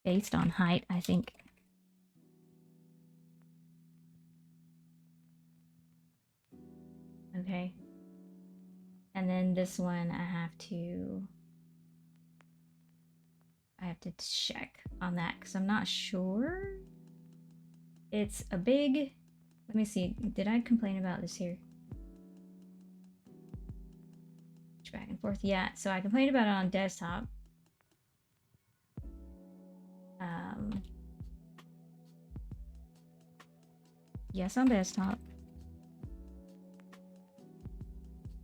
based on height, I think. Okay. And then this one I have to check on that because I'm not sure. It's a big... let me see. Did I complain about this here? Back and forth. Yeah, so I complained about it on desktop. Yes, on desktop.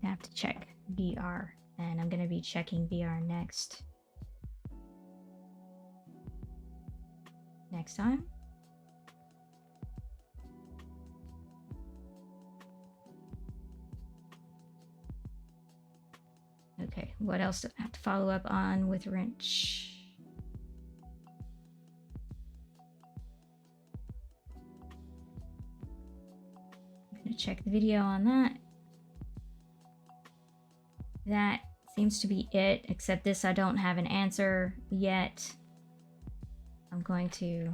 I have to check VR, and I'm going to be checking VR next time. Okay, what else do I have to follow up on with wrench? I'm gonna check the video on that. That seems to be it, except this I don't have an answer yet. I'm going to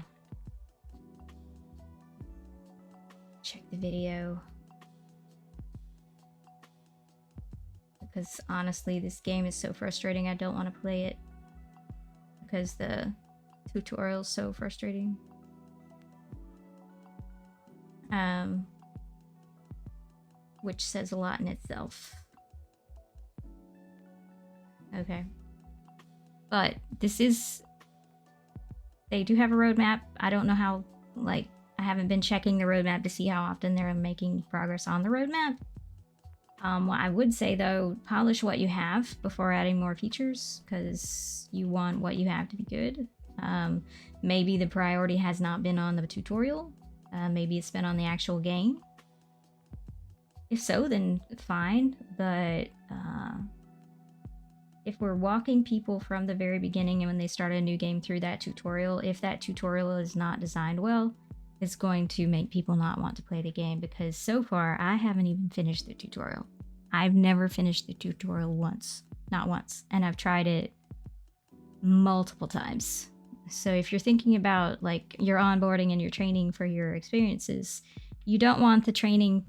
check the video. Because honestly, this game is so frustrating. I don't want to play it because the tutorial is so frustrating. which says a lot in itself. Okay. But this is... They do have a roadmap. I don't know how, like, I haven't been checking the roadmap to see how often they're making progress on the roadmap. What I would say, though, polish what you have before adding more features, because you want what you have to be good. Maybe the priority has not been on the tutorial. Maybe it's been on the actual game. If so, then fine. But if we're walking people from the very beginning and when they start a new game through that tutorial, if that tutorial is not designed well, it's going to make people not want to play the game, because so far I haven't even finished the tutorial. I've never finished the tutorial once. Not once. And I've tried it multiple times. So if you're thinking about like your onboarding and your training for your experiences, you don't want the training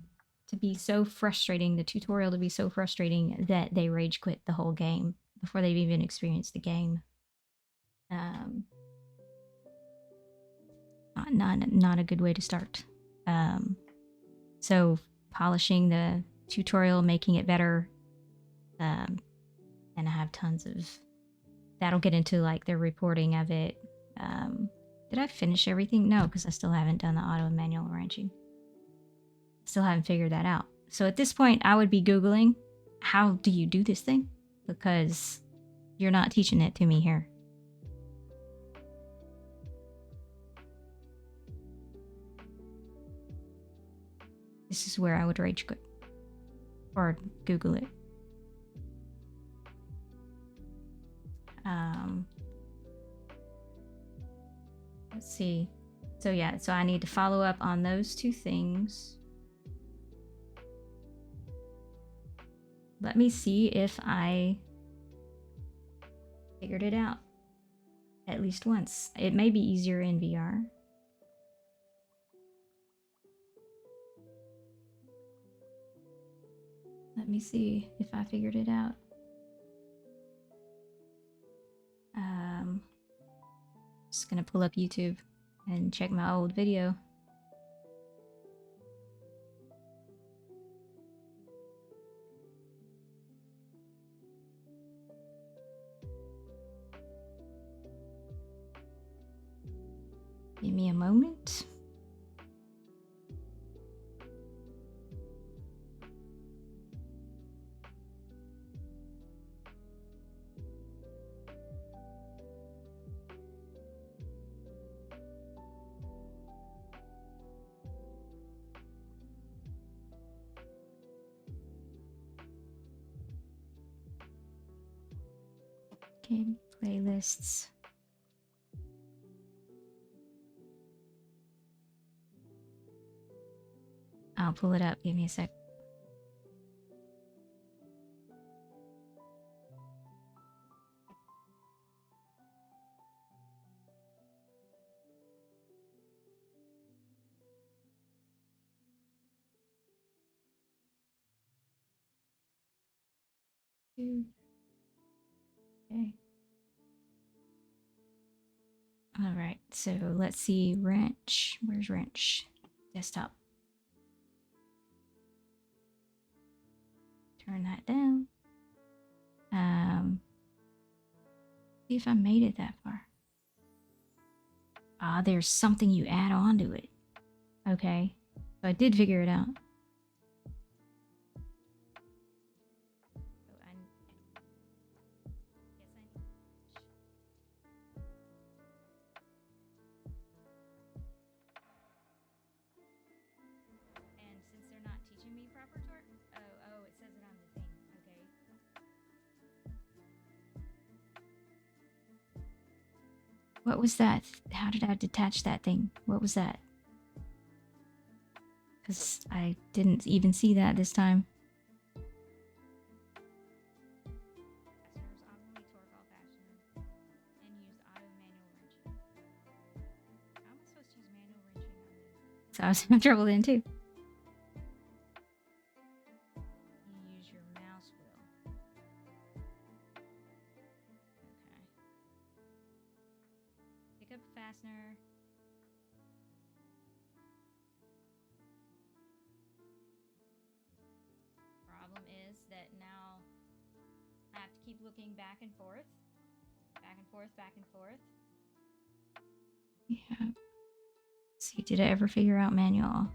to be so frustrating, the tutorial to be so frustrating that they rage quit the whole game before they've even experienced the game. Not a good way to start. So polishing the tutorial, making it better, and I have tons of... That'll get into like the reporting of it. Did I finish everything? No, because I still haven't done the auto and manual wrenching. Still haven't figured that out. So at this point, I would be Googling, how do you do this thing? Because you're not teaching it to me here. This is where I would rage quit. Or Google it. Let's see. So yeah, so I need to follow up on those two things. Let me see if I figured it out at least once. It may be easier in VR. Let me see if I figured it out. Just gonna pull up YouTube and check my old video. Give me a moment. Okay, playlists. I'll pull it up. Give me a sec. Okay. All right, so let's see. Wrench. Where's wrench? Desktop. Turn that down. See if I made it that far. Ah, there's something you add on to it. Okay, so I did figure it out. And since they're not teaching me proper torque, oh, it says it on the thing. Okay. What was that? How did I detach that thing? What was that? Because I didn't even see that this time. Fasteners, optimally torque all fasteners, and use auto manual wrenching. How am I supposed to use manual wrenching on this? So I was having trouble then too. You use your mouse wheel. Okay. Pick up a fastener. that now I have to keep looking back and forth. Back and forth, back and forth. Yeah. Let's see, did I ever figure out manual?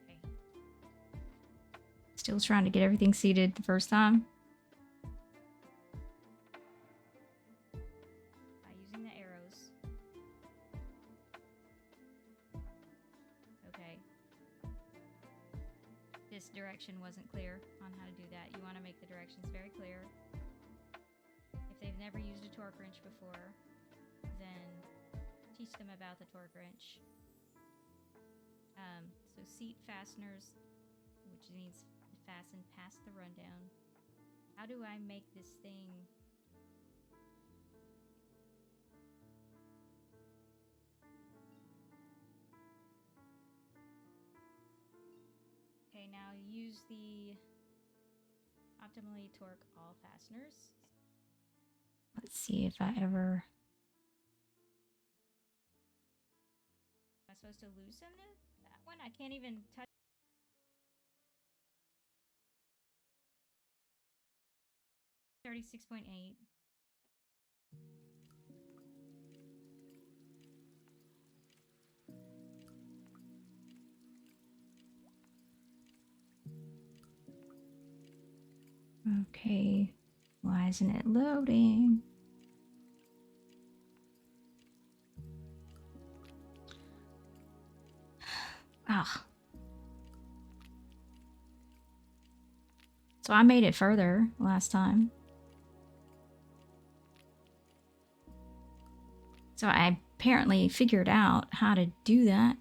Okay. Still trying to get everything seated the first time. By using the arrows. Okay. This direction wasn't clear on how to do that. You want to make the directions very clear. If they've never used a torque wrench before, then teach them about the torque wrench. So seat fasteners, which needs to fasten past the rundown. How do I make this thing... Okay, now use the optimally torque all fasteners. Let's see if I ever... Am I supposed to loosen that one? I can't even touch... $36.8. Okay, why isn't it loading? Ah. So I made it further last time. So I apparently figured out how to do that.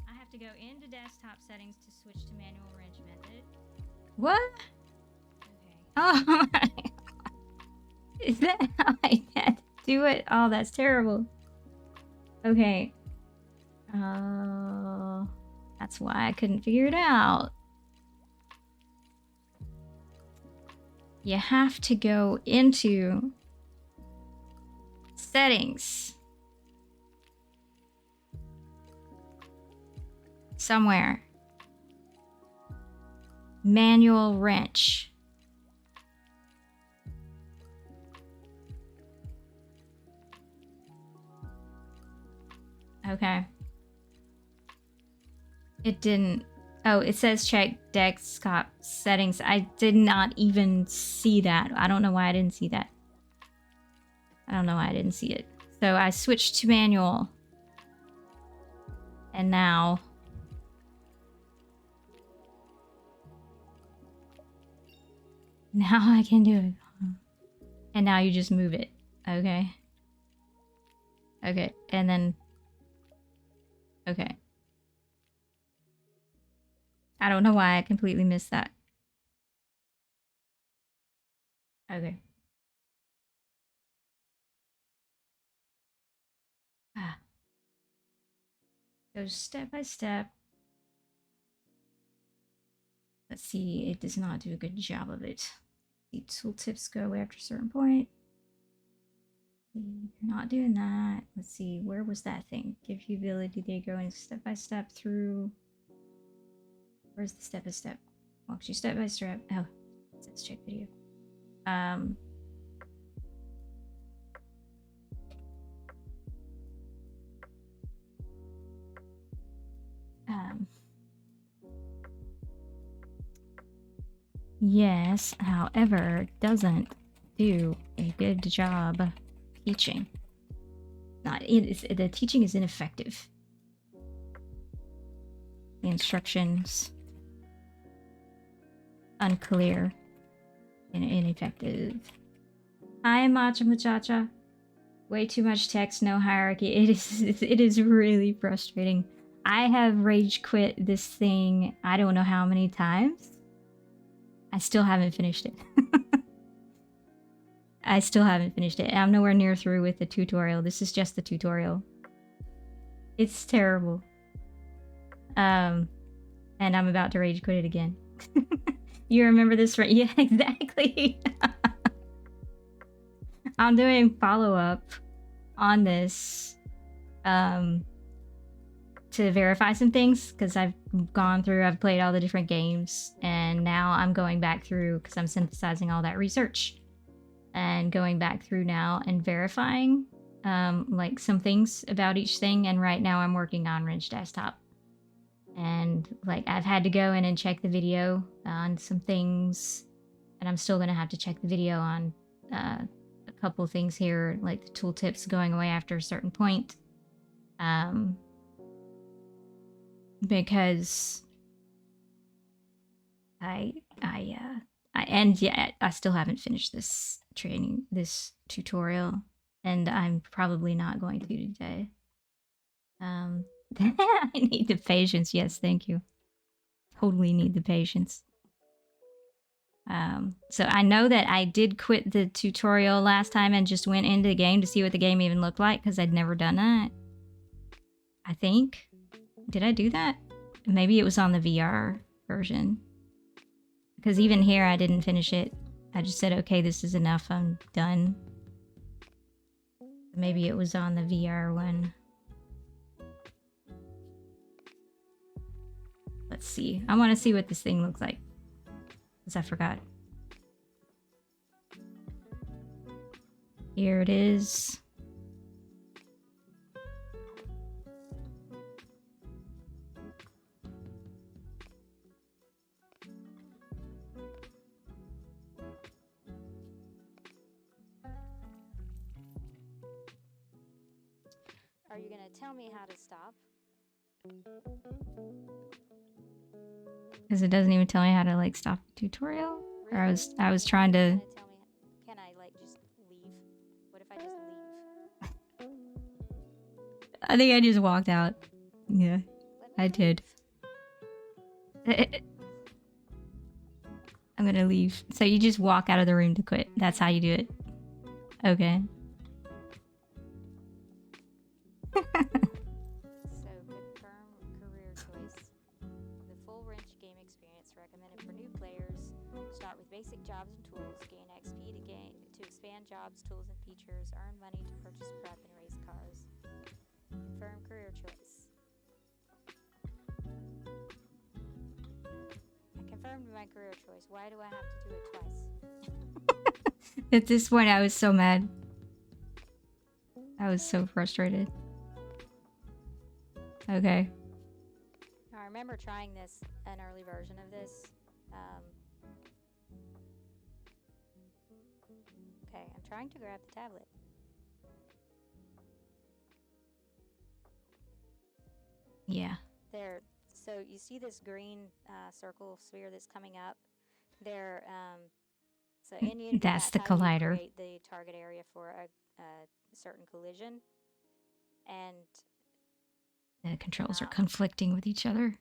I have to go into desktop settings to switch to manual wrench method. What? Okay. Oh my God. Is that how I had to do it? Oh, that's terrible. Okay. That's why I couldn't figure it out. You have to go into settings somewhere. Manual wrench. Okay. It didn't. Oh, it says check desktop settings. I did not even see that. I don't know why I didn't see that. I don't know why I didn't see it. So I switched to manual. And now... Now I can do it. And now you just move it. Okay. Okay. And then... Okay. I don't know why I completely missed that. Okay. Ah. Go step by step. Let's see, it does not do a good job of it. The tooltips go away after a certain point. You're not doing that. Let's see, where was that thing? Give you ability to go in step by step through. Where's the step by step? Walks you step by step. Oh, let's check video. Yes, however, doesn't do a good job teaching. The teaching is ineffective. The instructions unclear and ineffective. Hi, Macha Muchacha. Way too much text, no hierarchy. It is really frustrating. I have rage quit this thing I don't know how many times. I still haven't finished it. I still haven't finished it. I'm nowhere near through with the tutorial. This is just the tutorial. It's terrible. And I'm about to rage quit it again. You remember this, right? Yeah, exactly. I'm doing follow-up on this to verify some things because I've played all the different games, and now I'm going back through because I'm synthesizing all that research and going back through now and verifying like some things about each thing. And right now I'm working on Wrench Desktop, and like I've had to go in and check the video on some things, and I'm still gonna have to check the video on a couple things here, like the tooltips going away after a certain point. Because I still haven't finished this tutorial, and I'm probably not going to today. I need the patience. Yes, thank you. Totally need the patience. So I know that I did quit the tutorial last time and just went into the game to see what the game even looked like because I'd never done that. I think. Did I do that? Maybe it was on the VR version. Because even here, I didn't finish it. I just said, okay, this is enough. I'm done. Maybe it was on the VR one. Let's see. I want to see what this thing looks like. Because I forgot. Here it is. Are you gonna tell me how to stop? Because it doesn't even tell me how to like stop the tutorial. Or I was trying to. Tell me, can I like just leave? What if I just leave? I think I just walked out. Yeah, I did. I'm gonna leave. So you just walk out of the room to quit. That's how you do it. Okay. So confirm career choice. The full wrench game experience recommended for new players. Start with basic jobs and tools. Gain XP to expand jobs, tools, and features. Earn money to purchase prep and race cars. Confirm career choice. I confirmed my career choice. Why do I have to do it twice? At this point, I was so mad. I was so frustrated. Okay. I remember trying an early version of this. Okay, I'm trying to grab the tablet. Yeah. There. So you see this green circle sphere that's coming up. There. So in Unity, that's the how collider. you create the target area for a certain collision, and the controls are conflicting with each other.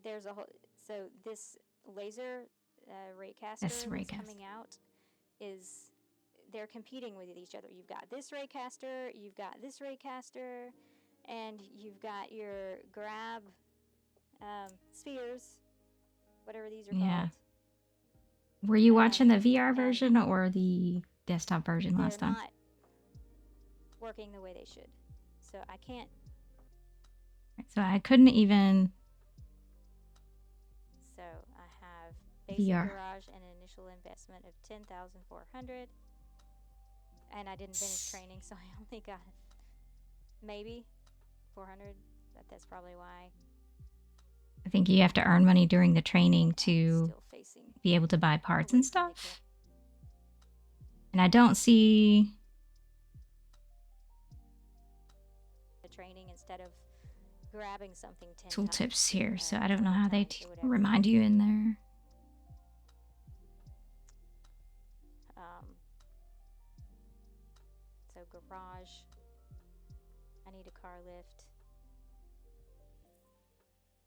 There's a whole. So this laser raycaster that's coming out they're competing with each other. You've got this raycaster, you've got this raycaster, and you've got your grab spheres, whatever these are called. Were you watching the VR version or the desktop version last time? They're not working the way they should. So I can't. So I couldn't even. So I have basic garage and an initial investment of $10,400, and I didn't finish training, so I only got maybe 400. That's probably why. I think you have to earn money during the training to be able to buy parts and stuff. And I don't see the training instead of grabbing something 10 tooltips here, so I don't know how they remind you in there. So garage. I need a car lift.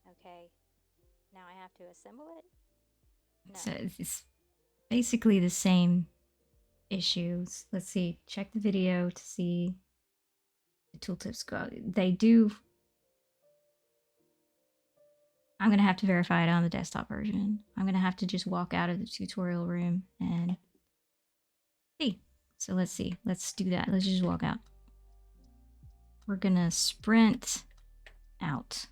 Okay. Now I have to assemble it? No. So it's basically the same issues. Let's see. Check the video to see the tooltips go. They do. I'm going to have to verify it on the desktop version. I'm going to have to just walk out of the tutorial room and see. So let's see. Let's do that. Let's just walk out. We're going to sprint out.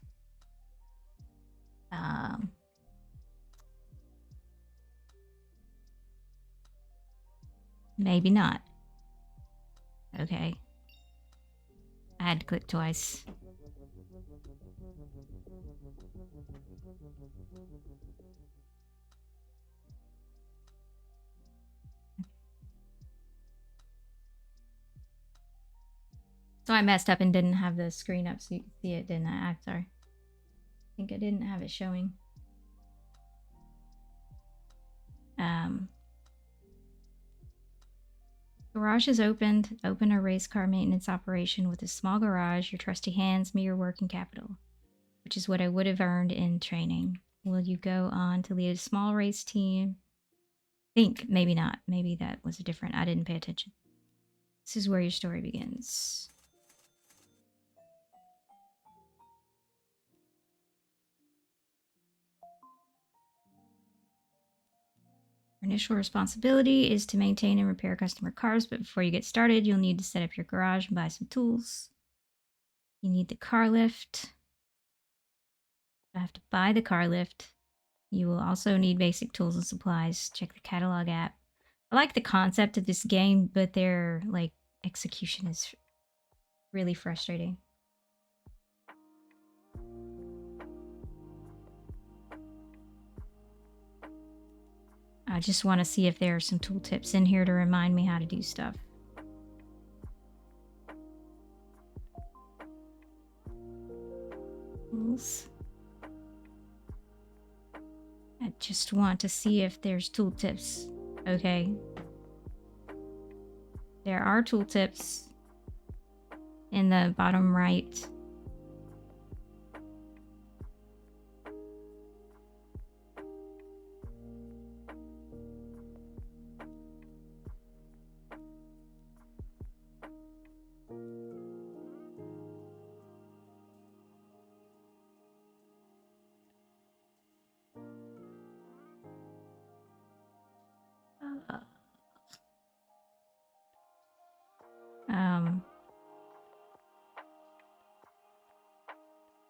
Maybe not. Okay. I had to click twice. So I messed up and didn't have the screen up so you could see it, didn't I? I'm sorry. I think I didn't have it showing. Garage is opened. Open a race car maintenance operation with a small garage. Your trusty hands me your working capital, which is what I would have earned in training. Will you go on to lead a small race team? Think, maybe not. Maybe that was a different. I didn't pay attention. This is where your story begins. Your initial responsibility is to maintain and repair customer cars, but before you get started, you'll need to set up your garage and buy some tools. You need the car lift. I have to buy the car lift. You will also need basic tools and supplies. Check the catalog app. I like the concept of this game, but their like execution is really frustrating. I just want to see if there are some tooltips in here to remind me how to do stuff. Tools. I just want to see if there's tooltips. Okay. There are tooltips in the bottom right.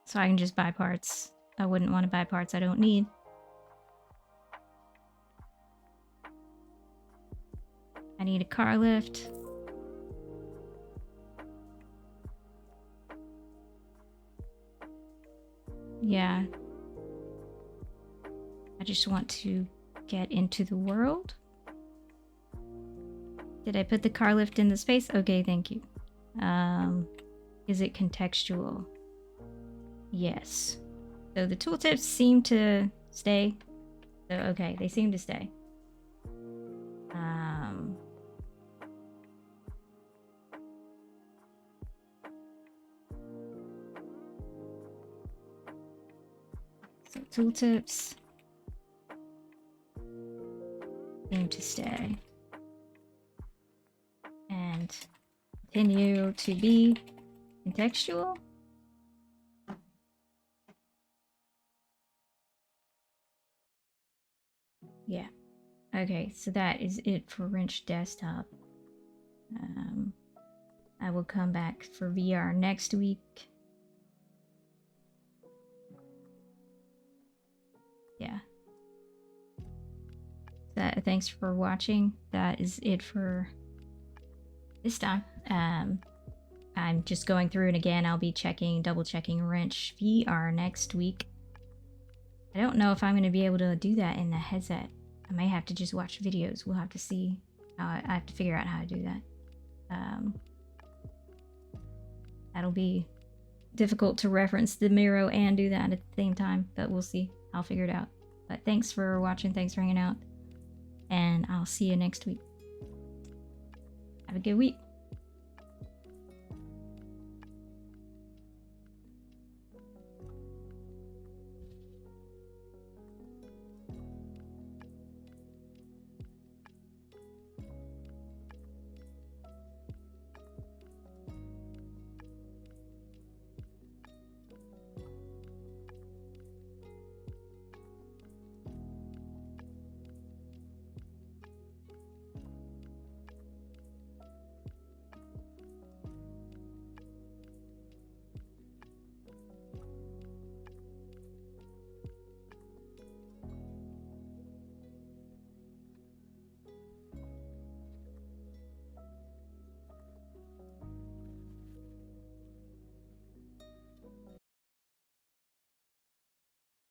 So I can just buy parts. I wouldn't want to buy parts I don't need. I need a car lift. Yeah. I just want to get into the world. Did I put the car lift in the space? Okay, thank you. Is it contextual? Yes. So the tooltips seem to stay. So okay, they seem to stay. So tooltips seem to stay. And continue to be contextual. Yeah. Okay, so that is it for Wrench Desktop. I will come back for VR next week. Yeah. Thanks for watching. That is it for this time. I'm just going through it again. I'll be double checking Wrench VR next week. I don't know if I'm going to be able to do that in the headset. I may have to just watch videos. We'll have to see. I have to figure out how to do that. That'll be difficult to reference the Miro and do that at the same time, but we'll see. I'll figure it out. But thanks for watching. Thanks for hanging out. And I'll see you next week. Have a good week.